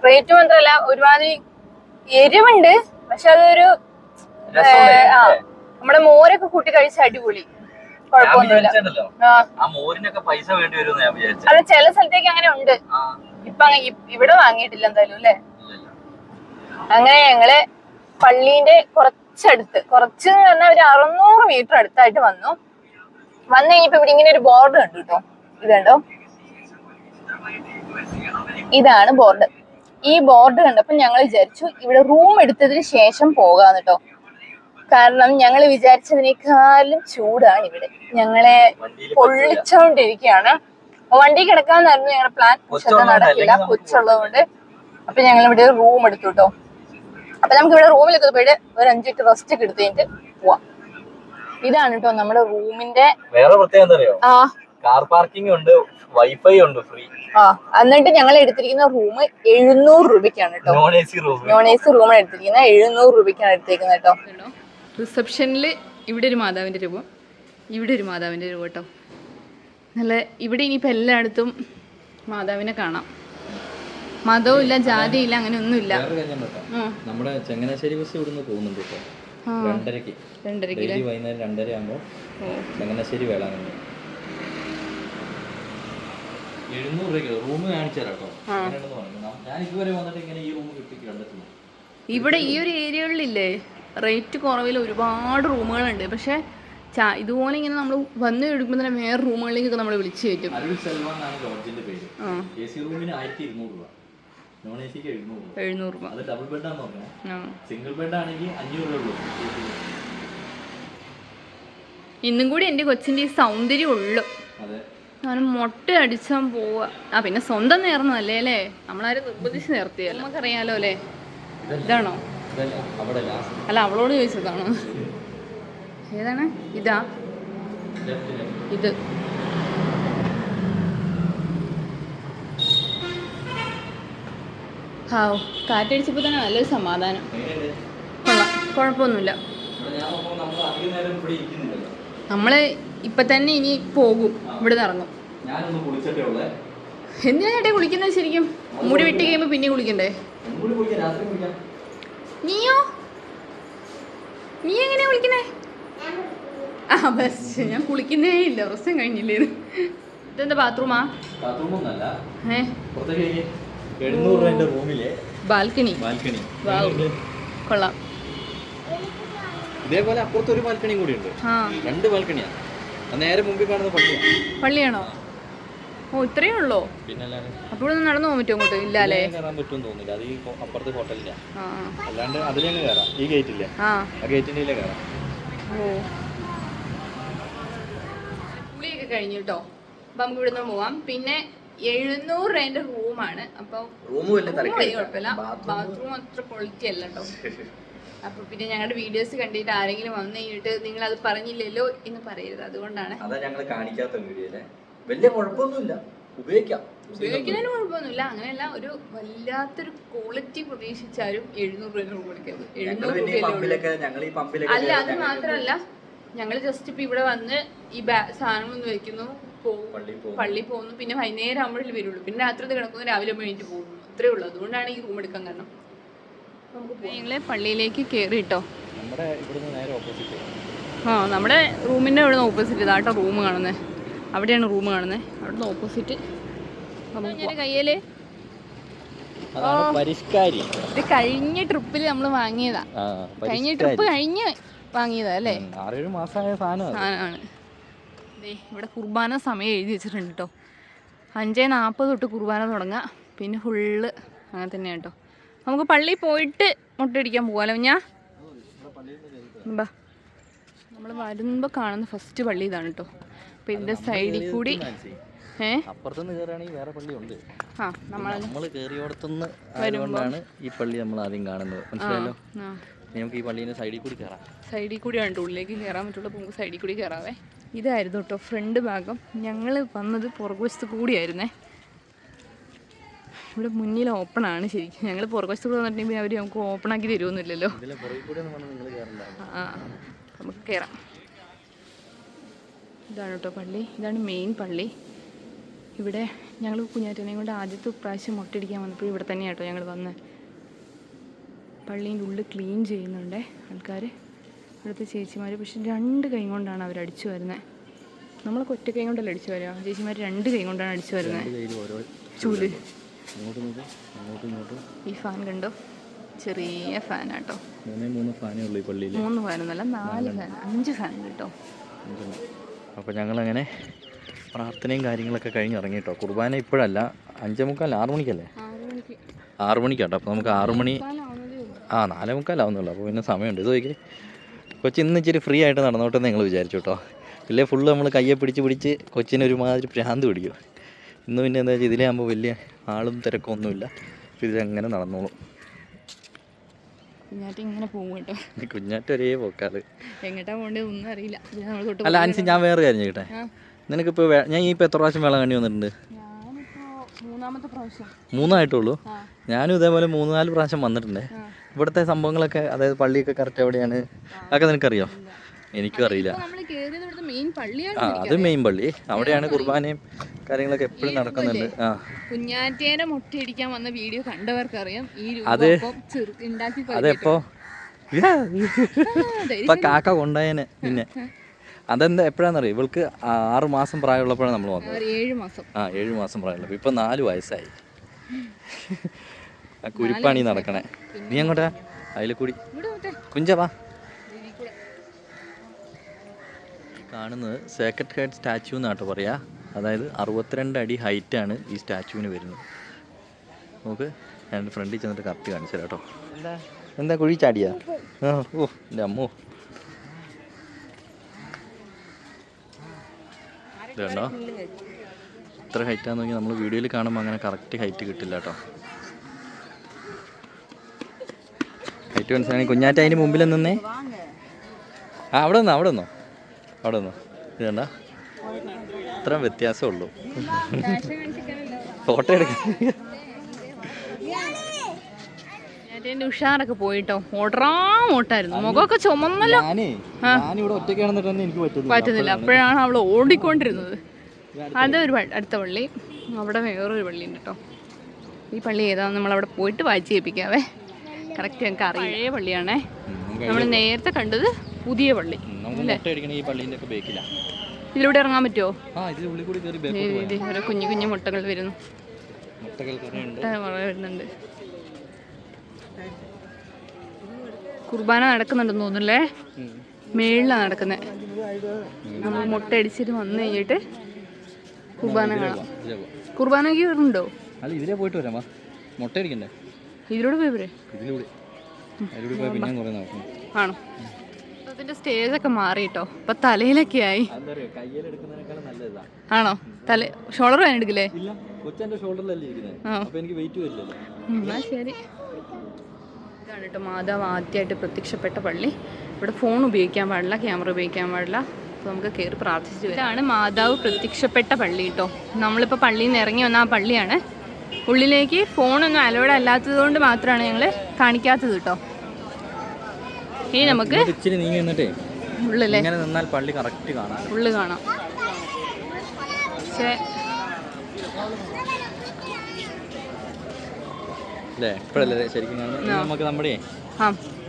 റേറ്റ് മാത്രല്ല ഒരുമാതിരി എരിവുണ്ട്, പക്ഷെ അതൊരു നമ്മുടെ മോരൊക്കെ കൂട്ടി കഴിച്ച അടിപൊളി, കുഴപ്പമൊന്നുമില്ല. അല്ല ചില സ്ഥലത്തേക്ക് അങ്ങനെ ഉണ്ട്, ഇപ്പൊ ഇവിടെ വാങ്ങിയിട്ടില്ല എന്തായാലും അല്ലേ. അങ്ങനെ ഞങ്ങള് പള്ളീന്റെ കുറച്ച് പറഞ്ഞാൽ ഒരു 600 മീറ്റർ അടുത്തായിട്ട് വന്നു കഴിഞ്ഞപ്പോ ഇവിടെ ഇങ്ങനെ ഒരു ബോർഡ് കണ്ടു കേട്ടോ. ഇതുണ്ടോ, ഇതാണ് ബോർഡ്. ഈ ബോർഡ് കണ്ടപ്പോ ഞങ്ങൾ വിചാരിച്ചു ഇവിടെ റൂം എടുത്തതിന് ശേഷം പോകാന്ന് കേട്ടോ. കാരണം ഞങ്ങൾ വിചാരിച്ചതിനേക്കാളും ചൂടാണ് ഇവിടെ, ഞങ്ങളെ പൊള്ളിച്ചോണ്ടിരിക്കുകയാണ്. വണ്ടി കിടക്കാന്നായിരുന്നു ഞങ്ങളുടെ പ്ലാൻ, പക്ഷെ അത് നടക്കില്ല, കൊച്ചുള്ളതുകൊണ്ട്. അപ്പൊ ഞങ്ങൾ ഇവിടെ ഒരു റൂം എടുത്തു കേട്ടോ. അപ്പൊ നമുക്ക് ഇവിടെ റൂമിലൊക്കെ പോയിട്ട് ഒരു 5 മിനിറ്റ് റെസ്റ്റ് ഒക്കെ എടുത്ത് കഴിഞ്ഞിട്ട് പോവാം. ഇതാണ് കേട്ടോ നമ്മുടെ റൂമിന്റെ വേറെ പ്രത്യേകത. കാർ പാർക്കിംഗ് ഉണ്ട്, വൈഫൈ ഉണ്ട് ഫ്രീ. എന്നിട്ട് ഞങ്ങൾ എടുത്തിരിക്കുന്ന റൂം 700 രൂപയ്ക്കാണ് കേട്ടോ. നോൺ എ സി റൂമാണ് എടുത്തിരിക്കുന്നത്, 700 രൂപയ്ക്കാണ് എടുത്തിരിക്കുന്നത് കേട്ടോ. റിസപ്ഷനിൽ ഇവിടെ ഒരു മാതാവിന്റെ രൂപം, ഇവിടെ ഒരു മാതാവിന്റെ രൂപം കേട്ടോ. നല്ല ഇവിടെ ഇനിയിപ്പോൾ എല്ലായിടത്തും മാതാവിനെ കാണാം. മതവും ഇല്ല, ജാതിയില്ല, അങ്ങനെ ഒന്നുമില്ല. നമ്മുടെ ചങ്ങനാശ്ശേരി ബസ് ഇവിടുന്ന് പോകുന്നുണ്ട് കേട്ടോ. 2:30 വൈകുന്നേരം 2:30 ആകുമ്പോൾ ചങ്ങനാശ്ശേരി വേളാങ്കണ്ണി 700 രൂപയ്ക്ക് റൂം കാണിച്ചു തരാം കേട്ടോ. ഞാൻ ഇതുവരെ വന്നിട്ട് ഇങ്ങനെ ഈ റൂം കണ്ടിട്ടില്ല. ഇവിടെ ഈ ഒരു ഏരിയകളിലില്ലേ റേറ്റ് കുറവിൽ ഒരുപാട് റൂമുകളുണ്ട്. പക്ഷെ ഇതുപോലെ ഇങ്ങനെ നമ്മൾ വന്നു കഴിയുമ്പോൾ തന്നെ വേറെ റൂമുകളിലേക്കൊക്കെ നമ്മൾ വിളിച്ചു കയറ്റും. നോൺ എ സിക്ക് 700 രൂപ. അത് ഡബിൾ ബെഡാന്ന് പറഞ്ഞാൽ സിംഗിൾ ബെഡ് ആണെങ്കിൽ 500 രൂപ ഉള്ളൂ. ഇന്നും കൂടി എൻ്റെ കൊച്ചിൻ്റെ ഈ സൗന്ദര്യം ഉള്ളു. അതെ, ഞാൻ മുട്ട അടിച്ചാൻ പോവാ. പിന്നെ സ്വന്തം നേർന്നതല്ലേ അല്ലേ, നമ്മളാരും നിർബന്ധിച്ച് നേർത്തിയല്ല. നമുക്കറിയാലോ അല്ലേ. ഇതാണോ? അല്ല, അവളോട് ചോദിച്ചതാണോ? ഏതാണ്? ഇതാ, ഇത്. ഹാവ്, കാറ്റടിച്ചപ്പോൾ തന്നെ നല്ലൊരു സമാധാനം. കൊള്ളാം, കുഴപ്പമൊന്നുമില്ല. നമ്മള് ഇപ്പൊ തന്നെ ഇനി പോകും, ഇവിടെ നിന്ന് ഇറങ്ങും. എന്തിനാ ചേട്ടാ കുളിക്കുന്നത്? ശരിക്കും മുടി വെട്ടി കഴിയുമ്പോ പിന്നെ കുളിക്കണ്ടേ? നീയോ? നീ എങ്ങനെയാ കുളിക്കണേ? ബസ് ഞാൻ കുളിക്കുന്നേ ഇല്ല, പ്രശ്നം കഴിഞ്ഞില്ലേ. ഇതെന്താ ബാത്റൂമാ? ബാൽക്കണി. കൊള്ളാം. ഇതേപോലെ അപ്പുറത്ത് ഒരു ബാൽക്കണിയും കൂടി ഉണ്ട്. 2 ബാൽക്കണിയാണ്. നേരെ മുമ്പിൽ കാണുന്ന പള്ളിയാണോ? ഓ, ഇത്രയേ ഉള്ളോ? അപ്പോൾ നടന്നു പോകാൻ പറ്റുമോ അങ്ങോട്ട്? ഇല്ല അല്ലേ, കയറാൻ പറ്റുമെന്ന് തോന്നുന്നില്ല. അത് ഈ അപ്പുറത്ത് ഹോട്ടലിലാണ്. അല്ലാണ്ട് അതിലങ്ങ് കയറാം. ഈ ഗേറ്റില്ലേ, ആ ഗേറ്റിന്റെ കയറാം. ഓ, കുളിയൊക്കെ കഴിഞ്ഞു കേട്ടോ. അപ്പൊ നമുക്ക് ഇവിടുന്ന് പോവാം. പിന്നെ 700 രൂപേന്റെ റൂമാണ്. അപ്പൊ കുഴപ്പമില്ല, ബാത്റൂം അത്ര ക്വാളിറ്റി അല്ല കേട്ടോ. അപ്പൊ പിന്നെ ഞങ്ങളുടെ വീഡിയോസ് കണ്ടിട്ട് ആരെങ്കിലും വന്നു കഴിഞ്ഞിട്ട് നിങ്ങൾ അത് പറഞ്ഞില്ലല്ലോ എന്ന് പറയരുത്. അതുകൊണ്ടാണ് വലിയ കുഴപ്പമൊന്നുമില്ല, ഉപയോഗിക്കുന്നതിന് കുഴപ്പമൊന്നുമില്ല. അങ്ങനെയല്ല, ഒരു വല്ലാത്തൊരു ക്വാളിറ്റി പ്രതീക്ഷിച്ചാലും 700 രൂപ കൊടുക്കരുത്. 700 രൂപ അല്ല. അത് മാത്രമല്ല, ഞങ്ങൾ ജസ്റ്റ് ഇപ്പൊ ഇവിടെ വന്ന് ഈ സാധനങ്ങളൊന്നും വെക്കുന്നു, പള്ളി പോകുന്നു, പിന്നെ വൈകുന്നേരം ആകുമ്പോഴേ വരുള്ളൂ. പിന്നെ രാത്രി കിടക്കുന്നു, രാവിലെ കഴിഞ്ഞിട്ട് പോകുന്നു. അത്രേ ഉള്ളൂ. അതുകൊണ്ടാണ് ഈ റൂം എടുക്കാൻ കാരണം. ഞങ്ങളെ പള്ളിയിലേക്ക് കയറി കേട്ടോ. നമ്മുടെ റൂമിന്റെ അവിടെ നിന്ന് ഓപ്പോസിറ്റ് ഇതാട്ടോ റൂം കാണുന്നത്. അവിടെയാണ് റൂം കാണുന്നത്. അവിടെ നിന്ന് ഓപ്പോസിറ്റ് കയ്യില് ഇത് കഴിഞ്ഞ ട്രിപ്പിൽ നമ്മൾ വാങ്ങിയതാ. കഴിഞ്ഞ ട്രിപ്പ് കഴിഞ്ഞ് വാങ്ങിയതാ അല്ലേ? 6-7 മാസമായ സാധനമാണ്. ഇവിടെ കുർബാന സമയം എഴുതി വെച്ചിട്ടുണ്ട് കേട്ടോ. 5:40 തൊട്ട് കുർബാന തുടങ്ങാം. പിന്നെ ഫുള്ള് അങ്ങനെ തന്നെയാണ് കേട്ടോ. നമുക്ക് പള്ളിയിൽ പോയിട്ട് മുട്ടയടിക്കാൻ പോകാമല്ലോ. നമ്മൾ വരുമ്പോൾ കാണുന്ന ഫസ്റ്റ് പള്ളി ഇതാണ് കേട്ടോ. അപ്പൊ ഇതിന്റെ സൈഡിൽ കൂടി നമ്മൾ കേറിയോടത്തുനിന്ന് വരുമ്പോഴാണ് ഈ പള്ളി നമ്മൾ ആദ്യം കാണുന്നത്. മനസ്സിലായല്ലോ. നമുക്ക് ഈ പള്ളീന്റെ സൈഡിൽ കൂടി കയറാം. സൈഡിൽ കൂടിയാണ് ഉള്ളിലേക്ക് കയറാൻ പറ്റുള്ളൂ. നമുക്ക് സൈഡിൽ കൂടി കയറാവേ. ഇതായിരുന്നു കേട്ടോ ഫ്രണ്ട് ഭാഗം. ഞങ്ങൾ വന്നത് പുറകുവശത്ത് കൂടിയായിരുന്നേ. ഇവിടെ മുന്നിൽ ഓപ്പൺ ആണ് ശരിക്കും. ഞങ്ങൾ പുറകുവശത്ത് കൂടെ വന്നിട്ടുണ്ടെങ്കിൽ അവർ നമുക്ക് ഓപ്പൺ ആക്കി തരുമൊന്നുമില്ലല്ലോ. നമുക്ക് കയറാം. ഇതാണ് കേട്ടോ പള്ളി. ഇതാണ് മെയിൻ പള്ളി. ഇവിടെ ഞങ്ങൾ കുഞ്ഞാറ്റനെയും കൊണ്ട് ആദ്യത്തെ പ്രാവശ്യം മുട്ടയടിക്കാൻ വന്നപ്പോൾ ഇവിടെ തന്നെയാണ് കേട്ടോ ഞങ്ങൾ വന്നത്. പള്ളീൻ്റെ ഉള്ളിൽ ക്ലീൻ ചെയ്യുന്നുണ്ട് ആൾക്കാർ, ഇവിടുത്തെ ചേച്ചിമാർ. പക്ഷെ 2 കൈ കൊണ്ടാണ് അവർ അടിച്ചു വരുന്നത്. നമ്മളൊക്കെ ഒറ്റ കൈ കൊണ്ടല്ല അടിച്ചു വരിക. ചേച്ചിമാർ 2 കൈ കൊണ്ടാണ് അടിച്ചു വരുന്നത്. ചൂല്. ഈ ഫാൻ കണ്ടോ? ചെറിയ ഫാനാട്ടോ. 3 ഫാനേ ഉള്ളൂ ഈ പള്ളിയിൽ. 3 ഫാനൊന്നല്ല, 4 ഫാൻ, 5 ഫാൻ കേട്ടോ. അപ്പോൾ ഞങ്ങളങ്ങനെ പ്രാർത്ഥനയും കാര്യങ്ങളൊക്കെ കഴിഞ്ഞ് ഇറങ്ങി കേട്ടോ. കുർബാന ഇപ്പോഴല്ല, 5:45 6 മണിക്കല്ലേ? 6 മണിക്കാട്ടോ. അപ്പോൾ നമുക്ക് 6 മണി 4:45 ആവുന്നുള്ളൂ. അപ്പോൾ പിന്നെ സമയമുണ്ട്. ഇത് നോക്കി കൊച്ചി ഇന്ന് ഇച്ചിരി ഫ്രീ ആയിട്ട് നടന്നോട്ടെ എന്ന് ഞങ്ങൾ വിചാരിച്ചു കേട്ടോ. ഇല്ലേ ഫുള്ള് നമ്മൾ കയ്യെ പിടിച്ച് കൊച്ചിന് ഒരുമാതിരി ഭ്രാന്ത് പിടിക്കും. ഇന്ന് പിന്നെ എന്താ വെച്ചാൽ ഇതിലാകുമ്പോൾ വലിയ ആളും തിരക്കൊന്നുമില്ല. ഇതിലങ്ങനെ നടന്നോളും. ഇങ്ങനെ പോകും കേട്ടോ. കുഞ്ഞാറ്റ ഒരേ പോക്കാത്. എങ്ങോട്ടാ പോകേണ്ടത് ഒന്നും അറിയില്ല. അല്ല ആൻസി, ഞാൻ വേറെ കാര്യം ചോദിക്കട്ടെ. നിനക്കിപ്പോൾ ഞാൻ ഇപ്പോൾ എത്ര പ്രാവശ്യം വേളാങ്കണ്ണി വന്നിട്ടുണ്ട്? 3 ഞാനും ഇതേപോലെ 3-4 പ്രാവശ്യം വന്നിട്ടുണ്ട്. ഇവിടുത്തെ സംഭവങ്ങളൊക്കെ, അതായത് പള്ളിയൊക്കെ കറക്റ്റ് എവിടെയാണ് അതൊക്കെ നിനക്കറിയോ? എനിക്കും അറിയില്ല. അത് മെയിൻ പള്ളി, അവിടെയാണ് കുർബാനയും കാര്യങ്ങളൊക്കെ എപ്പോഴും നടക്കുന്നുണ്ട്. കുഞ്ഞാറ്റേനെ മുട്ടയടിക്കാൻ വന്ന വീഡിയോ കണ്ടവർക്ക് അറിയാം. അതെപ്പോ ഇപ്പൊ കാക്ക കൊണ്ടായനെ. പിന്നെ അതെന്താ എപ്പോഴാന്നറിയോ? ഇവൾക്ക് 6 മാസം പ്രായമുള്ളപ്പോഴാണ് നമ്മൾ വന്നത്. 7 മാസം പ്രായമുള്ളപ്പോൾ. ഇപ്പൊ 4 വയസ്സായി. ആ കുരിപ്പാണി നടക്കണേ. നീ അങ്ങോട്ടാ അതിലെ കൂടി കുഞ്ചവാ. കാണുന്നത് സേക്രഡ് ഹെഡ് സ്റ്റാച്യു എന്നാട്ടോ പറയാ. അതായത് 62 അടി ഹൈറ്റാണ് ഈ സ്റ്റാച്യുവിന് വരുന്നത്. നമുക്ക് ഞാൻ ഫ്രണ്ടിൽ ചെന്നിട്ട് കറക്റ്റ് കാണിച്ചു തരാം കേട്ടോ. എന്താ കുഴി ചാടിയാ? ആ ഓ എൻ്റെ അമ്മോ, ഇതുണ്ടോ ഇത്ര ഹൈറ്റാന്ന് നോക്കി നമ്മൾ വീഡിയോയിൽ കാണുമ്പോൾ അങ്ങനെ കറക്റ്റ് ഹൈറ്റ് കിട്ടില്ല കേട്ടോ. ഹൈറ്റ് മനസ്സിലാണെങ്കിൽ കുഞ്ഞാറ്റ അതിന് മുമ്പിൽ നിന്നേ. ആ അവിടെ നിന്നോ ഇത് കണ്ട ഇത്ര വ്യത്യാസമേ ഉള്ളൂ. ഫോട്ടോ എടുക്കാൻ ഉഷാറൊക്കെ പോയിട്ടോ. ഓട്ടായിരുന്നു, മുഖമൊക്കെ ചുമന്നല്ലോ. ഞാനിവിടെ ഒറ്റയ്ക്കാണെന്നിട്ട് തന്നെ എനിക്ക് പറ്റുന്നില്ല. അപ്പോഴാണ് അവൾ ഓടിക്കൊണ്ടിരുന്നത്. അതൊരു അടുത്ത പള്ളി, അവിടെ വേറൊരു പള്ളി ഉണ്ട് കേട്ടോ. ഈ പള്ളി ഏതാണെന്ന് നമ്മളവിടെ പോയിട്ട് വായിച്ച് കേൾപ്പിക്കാവേ. കറക്റ്റ് ഞങ്ങൾക്ക് പഴയ പള്ളിയാണേ. നമ്മൾ നേരത്തെ കണ്ടത് പുതിയ പള്ളി അല്ലേ? ഇതിലൂടെ ഇറങ്ങാൻ പറ്റുമോ? ഓരോ കുഞ്ഞു കുഞ്ഞു മുട്ടകൾ വരുന്നു, വരുന്നുണ്ട്. കുർബാന നടക്കുന്നുണ്ടെന്ന് തോന്നുന്നല്ലേ? മേളിലാണ് നടക്കുന്നത്. നമ്മൾ മുട്ട അടിച്ചിട്ട് വന്നു കഴിഞ്ഞിട്ട് കുർബാന കാണാം. കുർബാനയ്ക്ക് വരുന്നുണ്ടോ? ഇതിലേ പോയിട്ട് വരാം, മുട്ട അടിക്കണ്ടേ? ഇതിലൂടെ പോയി പോരെ? ആണോ? അതിന്റെ സ്റ്റേജൊക്കെ മാറിട്ടോ, ഇപ്പൊ തലയിലൊക്കെ ആയി. ആണോ? ഷോൾഡർ വേന എടുക്കില്ലേ? എന്നാ ശരി. ഇതാണ് കേട്ടോ മാതാവ് ആദ്യമായിട്ട് പ്രത്യക്ഷപ്പെട്ട പള്ളി. ഇവിടെ ഫോൺ ഉപയോഗിക്കാൻ പാടില്ല, ക്യാമറ ഉപയോഗിക്കാൻ പാടില്ല. അപ്പോൾ നമുക്ക് കയറി പ്രാർത്ഥിച്ചു. ഇതാണ് മാതാവ് പ്രത്യക്ഷപ്പെട്ട പള്ളി കേട്ടോ. നമ്മളിപ്പോൾ പള്ളിയിൽ നിന്ന് ഇറങ്ങി വന്ന ആ പള്ളിയാണ്. ഉള്ളിലേക്ക് ഫോണൊന്നും അലോഡ് അല്ലാത്തത് കൊണ്ട് മാത്രമാണ് ഞങ്ങൾ കാണിക്കാത്തത് കേട്ടോ. ഇനി നമുക്ക് ഉള്ളിലെ ഉള്ളു കാണാം. പക്ഷേ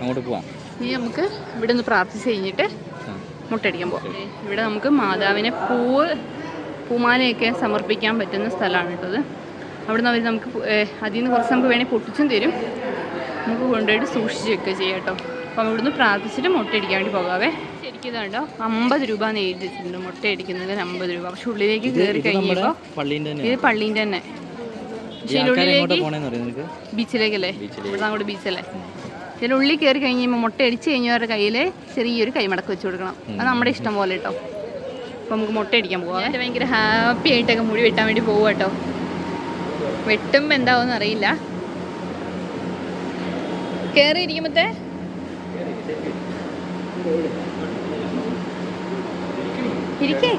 അങ്ങോട്ട് പോവാം. ഇനി നമുക്ക് ഇവിടെ നിന്ന് പ്രാർത്ഥിച്ച് കഴിഞ്ഞിട്ട് മുട്ടടിക്കാൻ പോവാം. ഇവിടെ നമുക്ക് മാതാവിനെ പൂമാലയൊക്കെ സമർപ്പിക്കാൻ പറ്റുന്ന സ്ഥലമാണ് കേട്ടത്. അവിടെ നിന്ന് അവർ നമുക്ക് അതിൽ നിന്ന് കുറച്ച് നമുക്ക് വേണമെങ്കിൽ പൊട്ടിച്ചും തരും. നമുക്ക് കൊണ്ടുപോയിട്ട് സൂക്ഷിച്ച് വെക്കുക ചെയ്യാം കേട്ടോ. അപ്പം ഇവിടുന്ന് പ്രാർത്ഥിച്ചിട്ട് മുട്ടയടിക്കാൻ വേണ്ടി പോകാവേ. ശരിക്കും ഇതാണ്ടോ 50 രൂപ എന്ന് എഴുതി വെച്ചിട്ടുണ്ട്. മുട്ടയടിക്കുന്നതിന് 50 രൂപ. പക്ഷെ ഉള്ളിലേക്ക് കയറി കഴിഞ്ഞപ്പോൾ ഇത് പള്ളീൻ്റെ തന്നെ. പക്ഷേ ഉള്ളിലേക്ക് ബീച്ചിലേക്കല്ലേ? ഇവിടെ അങ്ങോട്ട് ബീച്ചല്ലേ? ഇതിൻ്റെ ഉള്ളിൽ കയറി കഴിഞ്ഞപ്പോൾ മുട്ട അടിച്ച് കഴിഞ്ഞവരുടെ കയ്യിൽ ചെറിയൊരു കൈമടക്ക് വെച്ച് കൊടുക്കണം. അത് നമ്മുടെ ഇഷ്ടം പോലെ കേട്ടോ. അപ്പോൾ നമുക്ക് മുട്ട അടിക്കാൻ പോകാം. എൻ്റെ ഭയങ്കര ഹാപ്പി ആയിട്ടൊക്കെ മുടി വെട്ടാൻ വേണ്ടി പോവുക കേട്ടോ. വെട്ടുമ്പോൾ എന്താവുമെന്ന് അറിയില്ല. കയറി ഇരിക്കുമ്പോഴത്തെ ഇരിക്കേ.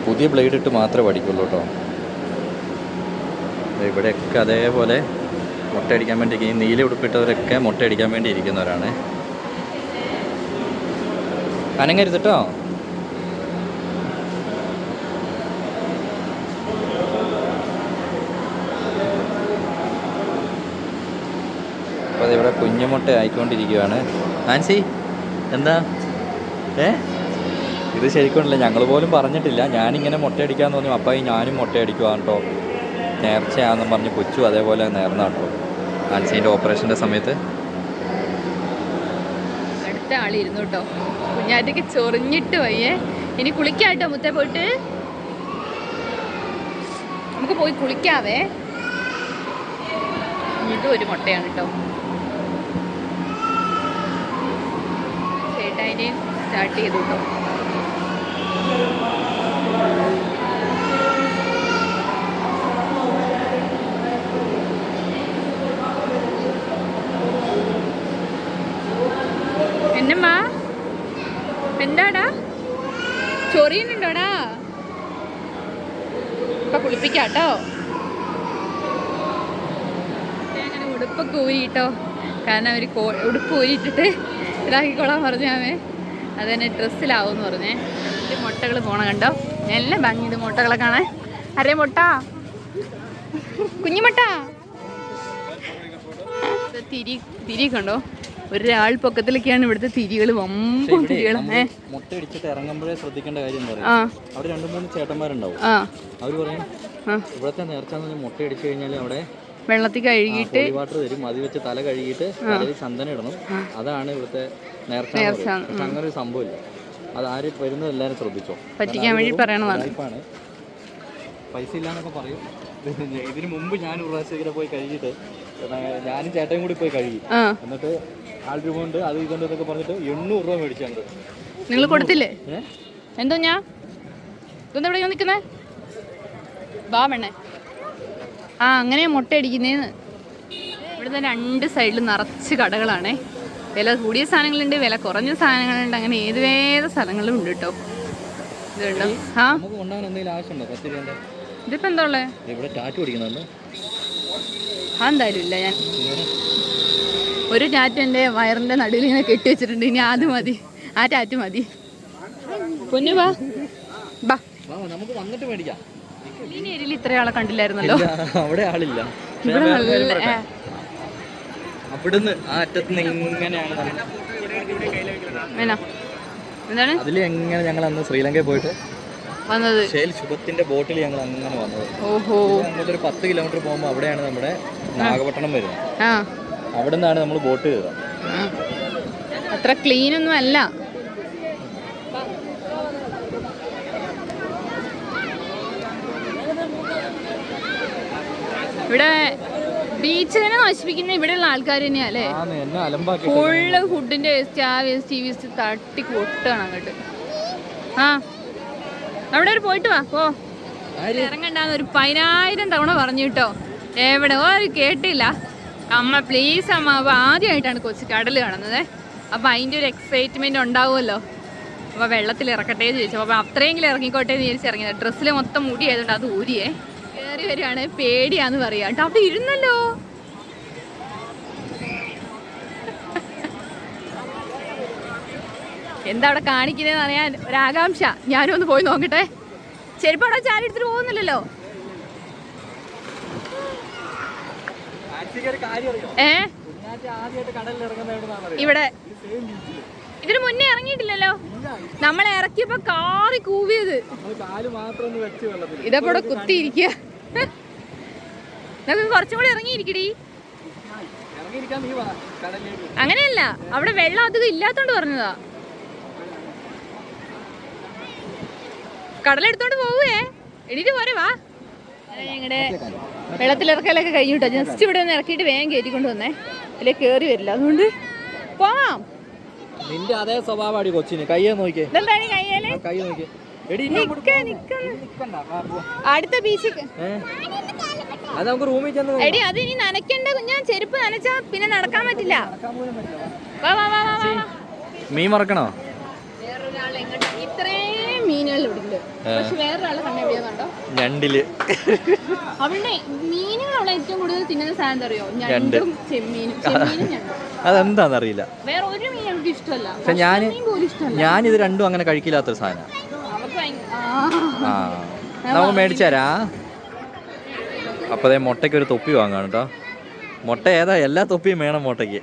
പുതിയ ബ്ലേഡ് ഇട്ട് മാത്രമേ പഠിക്കുള്ളൂ കേട്ടോ. ഇവിടെയൊക്കെ അതേപോലെ മുട്ടയടിക്കാൻ വേണ്ടി ഈ നീല ഉടുപ്പിട്ടവരൊക്കെ മുട്ടയടിക്കാൻ വേണ്ടി ഇരിക്കുന്നവരാണ്. അനങ്ങരുത് കേട്ടോ. അപ്പോൾ അതിവിടെ കുഞ്ഞുമുട്ട ആയിക്കൊണ്ടിരിക്കുകയാണ്. ആൻസി എന്താ ഇത് ശരിക്കുമല്ല, ഞങ്ങൾ പോലും പറഞ്ഞിട്ടില്ല. ഞാനിങ്ങനെ മുട്ടയടിക്കാന്ന് പറഞ്ഞു. അപ്പം ഞാനും മുട്ടയടിക്കുവാണ് കേട്ടോ, നേർച്ചയാണെന്നും പറഞ്ഞ് കൊച്ചു അതേപോലെ നേർന്ന കേട്ടോ ആൻസീൻ്റെ ഓപ്പറേഷൻ്റെ സമയത്ത്. അടുത്ത ആളിരുന്നു കേട്ടോ. കുഞ്ഞാറ്റയ്ക്ക് ചൊറിഞ്ഞിട്ട് വയ്യേ. ഇനി കുളിക്കാട്ടോ മുത്തേ, പോയിട്ട് നമുക്ക് പോയി കുളിക്കാവേ. ഇതും ഒരു മുട്ടയാണ് കേട്ടോ. ചേട്ടായിനെയും സ്റ്റാർട്ട് ചെയ്തു കേട്ടോ. എന്നമ്മാ എന്താടാ ചൊറിയുന്നുണ്ടോടാ? ഇപ്പൊ കുളിപ്പിക്കാട്ടോ. അങ്ങനെ ഉടുപ്പൊക്കെ ഊരിട്ടോ. കാരണം അവർ ഉടുപ്പ് ഊരിയിട്ടിട്ട് ഇതാക്കിക്കോളാൻ പറഞ്ഞാമേ. അത് തന്നെ ഡ്രസ്സിലാവുമെന്ന് പറഞ്ഞേ. ഇത് മുട്ടകൾ പോണ കണ്ടോ? എല്ലാം ഭംഗിയുണ്ട് മുട്ടകളെ കാണാൻ. അരേ മുട്ട, കുഞ്ഞുമുട്ട. തിരി കണ്ടോ? ഒരാൾ പൊക്കത്തിലൊക്കെയാണ് ഇവിടുത്തെ തിരികൾ. വമ്പും തിരികളെ. മുട്ടയടിച്ചിട്ട് ഇറങ്ങുമ്പോഴേ ശ്രദ്ധിക്കേണ്ട കാര്യം എന്താ പറയുക, അവിടെ 2-3 ചേട്ടന്മാരുണ്ടാവും. അവർ പറയും ഇവിടുത്തെ നേർച്ച മുട്ടയടിച്ചു കഴിഞ്ഞാൽ അവിടെ വെള്ളത്തിൽ കഴുകിയിട്ട് വാട്ടർ തരും. അത് വെച്ച് തല കഴുകിയിട്ട് തലയിൽ ചന്ദനം ഇടണം. അതാണ് ഇവിടുത്തെ നേർച്ച. പക്ഷെ അങ്ങനെ ഒരു സംഭവമില്ല. അത് ആര് വരുന്നത് എല്ലാവരും ശ്രദ്ധിച്ചോ. പറ്റിക്കാൻ വേണ്ടി പറയണതാണ്. പൈസ ഇല്ലാന്നൊക്കെ പറയും. ഇതിന് മുമ്പ് ഞാൻ ഒരു പ്രാവശ്യം ഇങ്ങനെ പോയി കഴുകിയിട്ട് ഞാനും ചേട്ടനും കൂടി പോയി കഴുകി. എന്നിട്ട് 4 രൂപ കൊണ്ട് അത് ഇതുകൊണ്ട് ഇതൊക്കെ പറഞ്ഞിട്ട് 800 രൂപ മേടിച്ചാണ്. നിങ്ങൾ കൊടുത്തില്ലേ? എന്തോ ഞാൻ ഇതെന്താ ഇവിടെ നിൽക്കുന്നേ? വാ വേണേ. അങ്ങനെ മുട്ട അടിക്കുന്നേന്ന്. ഇവിടുത്തെ 2 സൈഡിലും നിറച്ച് കടകളാണേ. വില കൂടിയ സാധനങ്ങളുണ്ട്, വില കുറഞ്ഞ സാധനങ്ങളുണ്ട്. അങ്ങനെ ഏത് സ്ഥലങ്ങളിലും ഉണ്ട് കേട്ടോ. ഇതുണ്ടോ? ഇതിപ്പോ എന്താ ഉള്ളേ? അതെന്തായാലും ഇല്ല. ഞാൻ ഒരു ടാറ്റു എൻ്റെ വയറിന്റെ നടുവിൽ ഇങ്ങനെ കെട്ടി വെച്ചിട്ടുണ്ട്. ഇനി അത് മതി, ആ ടാറ്റു മതി. പൊന്നു വാ ബാ. നമുക്ക് വന്നിട്ട് മേടിക്കാം. ഈ ഏരിയയിൽ ഇത്ര ആളെ കണ്ടില്ലായിരുന്നല്ലോ. അവിടെ ആളില്ല. ഇവിടെ നല്ല അവിടുന്ന് ആ അറ്റത്ത് ഇങ്ങനെയാണ് എന്താണ് അതില് എങ്ങനെ ഞങ്ങൾ അന്ന് ശ്രീലങ്കയിൽ പോയിട്ട് വന്നത്. ശുഭത്തിന്റെ ബോട്ടിൽ ഞങ്ങൾ അങ്ങനെ വന്നത്. ഓഹോ. അങ്ങോട്ട് ഒരു 10 കിലോമീറ്റർ പോകുമ്പോൾ അവിടെയാണ് നമ്മുടെ നാഗപട്ടണം വരുന്നത്. അവിടെ നിന്നാണ് നമ്മൾ ബോട്ട് കയറുക. അത്ര ക്ലീൻ ഒന്നും അല്ല. ഇവിടെ ബീച്ച് തന്നെ നശിപ്പിക്കുന്ന ഇവിടെയുള്ള ആൾക്കാർ തന്നെയല്ലേ. ഫുള്ള് ഫുഡിന്റെ വേസ്റ്റ്, ആ വേസ്റ്റ് ഈ വേസ്റ്റ് തട്ടി കൊട്ടാണ് അങ്ങോട്ട്. അവിടെ ഒരു പോയിട്ട് വാ. പോ, ഇറങ്ങണ്ടാന്ന് ഒരു 10,000 തവണ പറഞ്ഞു കേട്ടോ. എവിടെ കേട്ടില്ല. അമ്മ പ്ലീസ് അമ്മ. അപ്പോൾ ആദ്യമായിട്ടാണ് കൊച്ചി കടൽ കാണുന്നത്. അപ്പോൾ അതിൻ്റെ ഒരു എക്സൈറ്റ്മെൻറ്റ് ഉണ്ടാവുമല്ലോ. അപ്പോൾ വെള്ളത്തിൽ ഇറക്കട്ടെ എന്ന് ചോദിച്ചു. അപ്പോൾ അത്രയെങ്കിലും ഇറങ്ങിക്കോട്ടെ എന്ന് വിചാരിച്ച് ഇറങ്ങിയത്. ഡ്രസ്സിൽ മൊത്തം മുടി ആയതുകൊണ്ട് അത് ഊരിയേ. കയറി വരികയാണ്, പേടിയാന്ന് പറയാം കേട്ടോ. അവിടെ ഇരുന്നല്ലോ. എന്താ അവിടെ കാണിക്കുന്നതെന്ന് അറിയാൻ ഒരാകാംക്ഷ. ഞാനും ഒന്ന് പോയി നോക്കട്ടെ. ചെരുപ്പ് അവിടെ ചാരി എടുത്തിട്ട് പോകുന്നില്ലല്ലോ. ഇവിടെ ഇതിന് മുന്നേ ഇറങ്ങിയിട്ടില്ലല്ലോ. നമ്മളെ ഇറക്കിയപ്പോ കാറി കൂവിയത്. ഇതപ്പോ ഇവിടെ കുത്തിയിരിക്കുക. നമുക്ക് കുറച്ചും കൂടി ഇറങ്ങിയിരിക്കടി. അങ്ങനെയല്ല, അവിടെ വെള്ളം അധികം ഇല്ലാത്തോണ്ട് പറഞ്ഞതാ. കടലെടുത്തോണ്ട് പോവേ. എണീറ്റ് പോരെ വാ. ഞങ്ങളുടെ വെള്ളത്തിലിറക്കലൊക്കെ കഴിഞ്ഞിട്ടോ. ജസ്റ്റ് ഇവിടെ ഒന്ന് ഇറക്കിയിട്ട് വേഗം കയറ്റിക്കൊണ്ട് വന്നേ. ഇതിലേ കയറി വരില്ല, അതുകൊണ്ട് പോവാം. നിന്റെ അതേ സ്വഭാവമാണ് കൊച്ചിന്. കയ്യെ നോക്കിയേ. അടുത്ത ബീച്ചിൽ എടി അത് ഇനി നനയ്ക്കണ്ട കുഞ്ഞാ. ചെരുപ്പ് നനച്ചാ പിന്നെ നടക്കാൻ പറ്റില്ല. വാ വാ വാ വാ. മീൻ മറക്കണോ? ഇത്രയും മീനുകൾ ഇവിടെ. പക്ഷെ വേറൊരാളെ കണ്ണ എവിടെയാന്നുണ്ടോ? ഞണ്ടില്. അവിടെ മീനുകൾ അവിടെ ഏറ്റവും കൂടുതൽ തിന്നുന്ന സാധനം അറിയോ? ഞണ്ടും ചെമ്മീനും. അതെന്താന്നറിയില്ല. വേറെ ഒരു മീൻ എനിക്ക് ഇഷ്ടമല്ല. ഞാനിത് രണ്ടും അങ്ങനെ കഴിക്കില്ലാത്തൊരു സാധനം. നമുക്ക് മേടിച്ചാരാ. അപ്പൊ മുട്ടയ്ക്ക് ഒരു തൊപ്പി വാങ്ങാണ് കേട്ടോ. മുട്ട ഏതാ? എല്ലാ തൊപ്പിയും വേണം മുട്ടയ്ക്ക്.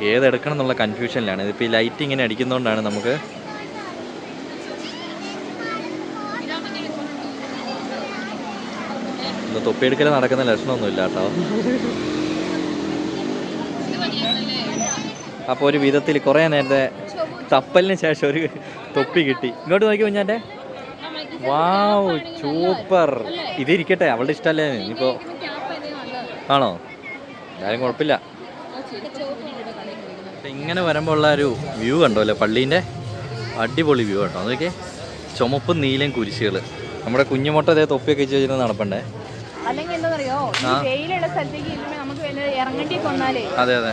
ഏതെടുക്കണം എന്നുള്ള കൺഫ്യൂഷനിലാണ്. ഇതിപ്പോൾ ഈ ലൈറ്റ് ഇങ്ങനെ അടിക്കുന്നതുകൊണ്ടാണ് നമുക്ക്. തൊപ്പിയെടുക്കൽ നടക്കുന്ന ലക്ഷണമൊന്നുമില്ല കേട്ടോ. അപ്പോൾ ഒരു വിധത്തിൽ കുറേ നേരത്തെ തപ്പലിന് ശേഷം ഒരു തൊപ്പി കിട്ടി. ഇങ്ങോട്ട് നോക്കി കുഞ്ഞാൻ്റെ. വാവ്, സൂപ്പർ. ഇതിരിക്കട്ടെ, അവളുടെ ഇഷ്ടമല്ലേ. ഇനിയിപ്പോൾ ആണോ? എന്തായാലും കുഴപ്പമില്ല. ഇങ്ങനെ വരുമ്പോൾ ഉള്ള ഒരു വ്യൂ കണ്ടോ പള്ളീൻ്റെ. അടിപൊളി വ്യൂ കേട്ടോ. അതൊക്കെ ചുമപ്പും നീലയും കുരിശുകൾ. നമ്മുടെ കുഞ്ഞുമുട്ട അതേ തൊപ്പിയൊക്കെ വെച്ച് വെച്ചിട്ട് നടപ്പണ്ടേ. അതെ അതെ.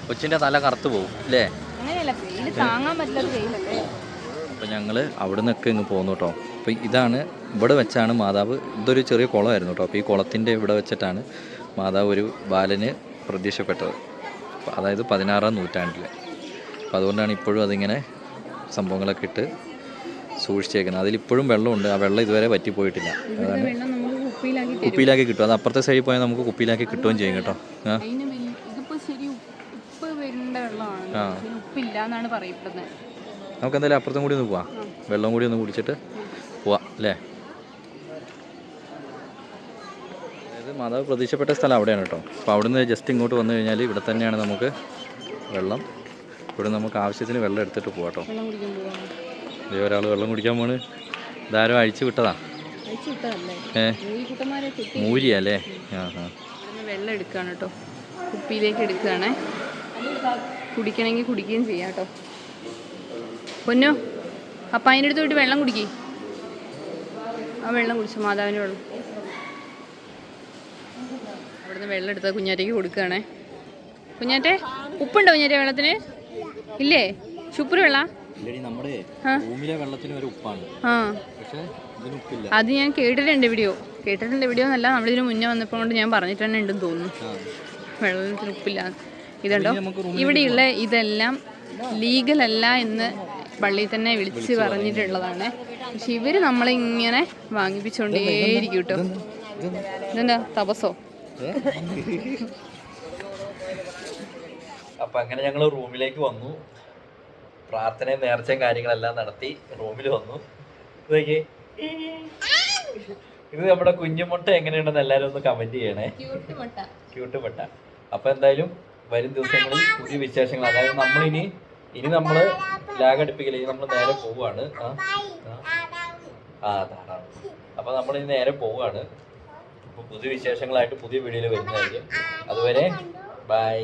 കൊച്ചിൻ്റെ തല കറുത്ത് പോകും അല്ലേ. അപ്പം ഞങ്ങൾ അവിടെ നിന്നൊക്കെ ഇങ്ങ് പോന്നു കേട്ടോ. അപ്പോൾ ഇതാണ്, ഇവിടെ വെച്ചാണ് മാതാവ്. ഇതൊരു ചെറിയ കുളമായിരുന്നു കേട്ടോ. അപ്പോൾ ഈ കുളത്തിൻ്റെ ഇവിടെ വെച്ചിട്ടാണ് മാതാവ് ഒരു ബാലന് പ്രത്യക്ഷപ്പെട്ടത്. അതായത് 16-ാം നൂറ്റാണ്ടിൽ. അപ്പോൾ അതുകൊണ്ടാണ് ഇപ്പോഴും അതിങ്ങനെ സംഭവങ്ങളൊക്കെ ഇട്ട് സൂക്ഷിച്ചേക്കുന്നത്. അതിലിപ്പോഴും വെള്ളമുണ്ട്. ആ വെള്ളം ഇതുവരെ വറ്റിപ്പോയിട്ടില്ല. അതാണ് കുപ്പിയിലാക്കി കിട്ടും. അത് അപ്പുറത്തെ സൈഡിൽ പോയാൽ നമുക്ക് കുപ്പിയിലാക്കി കിട്ടുകയും ചെയ്യും കേട്ടോ. നമുക്ക് എന്തായാലും അപ്പുറത്തും കൂടി ഒന്ന് പോവാം, വെള്ളം കൂടി ഒന്ന് കുടിച്ചിട്ട് പോവാം അല്ലേ. അതായത് മാതാവ് പ്രതീക്ഷപ്പെട്ട സ്ഥലം അവിടെയാണ് കേട്ടോ. അപ്പോൾ അവിടുന്ന് ജസ്റ്റ് ഇങ്ങോട്ട് വന്നു കഴിഞ്ഞാൽ ഇവിടെ തന്നെയാണ് നമുക്ക് വെള്ളം. ഇവിടെ നമുക്ക് ആവശ്യത്തിന് വെള്ളം എടുത്തിട്ട് പോവാം കേട്ടോ. ഇതേ ഒരാൾ വെള്ളം കുടിക്കാൻ പോണ്. ഇതാരോ അഴിച്ചു വിട്ടതാ. മൂരിയല്ലേ? വെള്ളം എടുക്കുകയാണ് കേട്ടോ, കുപ്പിയിലേക്ക് എടുക്കുകയാണേ. കുടിക്കണമെങ്കിൽ കുടിക്കുകയും ചെയ്യാം കേട്ടോ. പൊന്നു അപ്പം അതിൻ്റെ അടുത്ത് പോയിട്ട് വെള്ളം കുടിക്കേ. ആ വെള്ളം കുടിച്ചു, മാതാവിൻ്റെ വെള്ളം. അവിടുന്ന് വെള്ളം എടുത്താൽ കുഞ്ഞാറ്റയ്ക്ക് കൊടുക്കുകയാണേ. കുഞ്ഞാറ്റെ ഉപ്പുണ്ടോ കുഞ്ഞാറ്റെ വെള്ളത്തിന്? ഇല്ലേ? ശുപ്ര വെള്ളം അത് ഞാൻ കേട്ടിട്ടുണ്ട് വീഡിയോ എന്നല്ല, നമ്മളിതിന് മുന്നേ വന്നപ്പോൾ കൊണ്ട് ഞാൻ പറഞ്ഞിട്ട് തന്നെ ഉണ്ടെന്ന് തോന്നുന്നു വെള്ളത്തിന് ഉപ്പില്ല. ഇതുണ്ടോ ഇവിടെയുള്ള ഇതെല്ലാം ലീഗൽ അല്ല എന്ന് പള്ളിയിൽ തന്നെ വിളിച്ച് പറഞ്ഞിട്ടുള്ളതാണ്. പക്ഷെ ഇവര് നമ്മളിങ്ങനെ വാങ്ങിപ്പിച്ചോണ്ടേയിരിക്കും കേട്ടോ. ഇതെന്താ തപസോ? അപ്പൊ അങ്ങനെ ഞങ്ങൾ റൂമിലേക്ക് വന്നു, പ്രാർത്ഥനയും നേർച്ചയും കാര്യങ്ങളെല്ലാം നടത്തി റൂമിൽ വന്നു. ഇത് നമ്മുടെ കുഞ്ഞുമുട്ട എങ്ങനെയുണ്ടെന്ന് എല്ലാവരും ഒന്ന് കമന്റ് ചെയ്യണേ. ക്യൂട്ട് മുട്ട. അപ്പൊ എന്തായാലും വരും ദിവസങ്ങളിൽ പുതിയ വിശേഷങ്ങൾ, അതായത് നമ്മളിനി നമ്മള് ലാഗടിപ്പിക്കില്ല, ഇനി നമ്മൾ നേരെ പോവുകയാണ്. അപ്പൊ നമ്മളിനി നേരെ പോവുകയാണ്. അപ്പൊ പുതിയ വിശേഷങ്ങളായിട്ട് പുതിയ വീഡിയോയിൽ വരുന്നതായിരിക്കും. അതുവരെ ബൈ.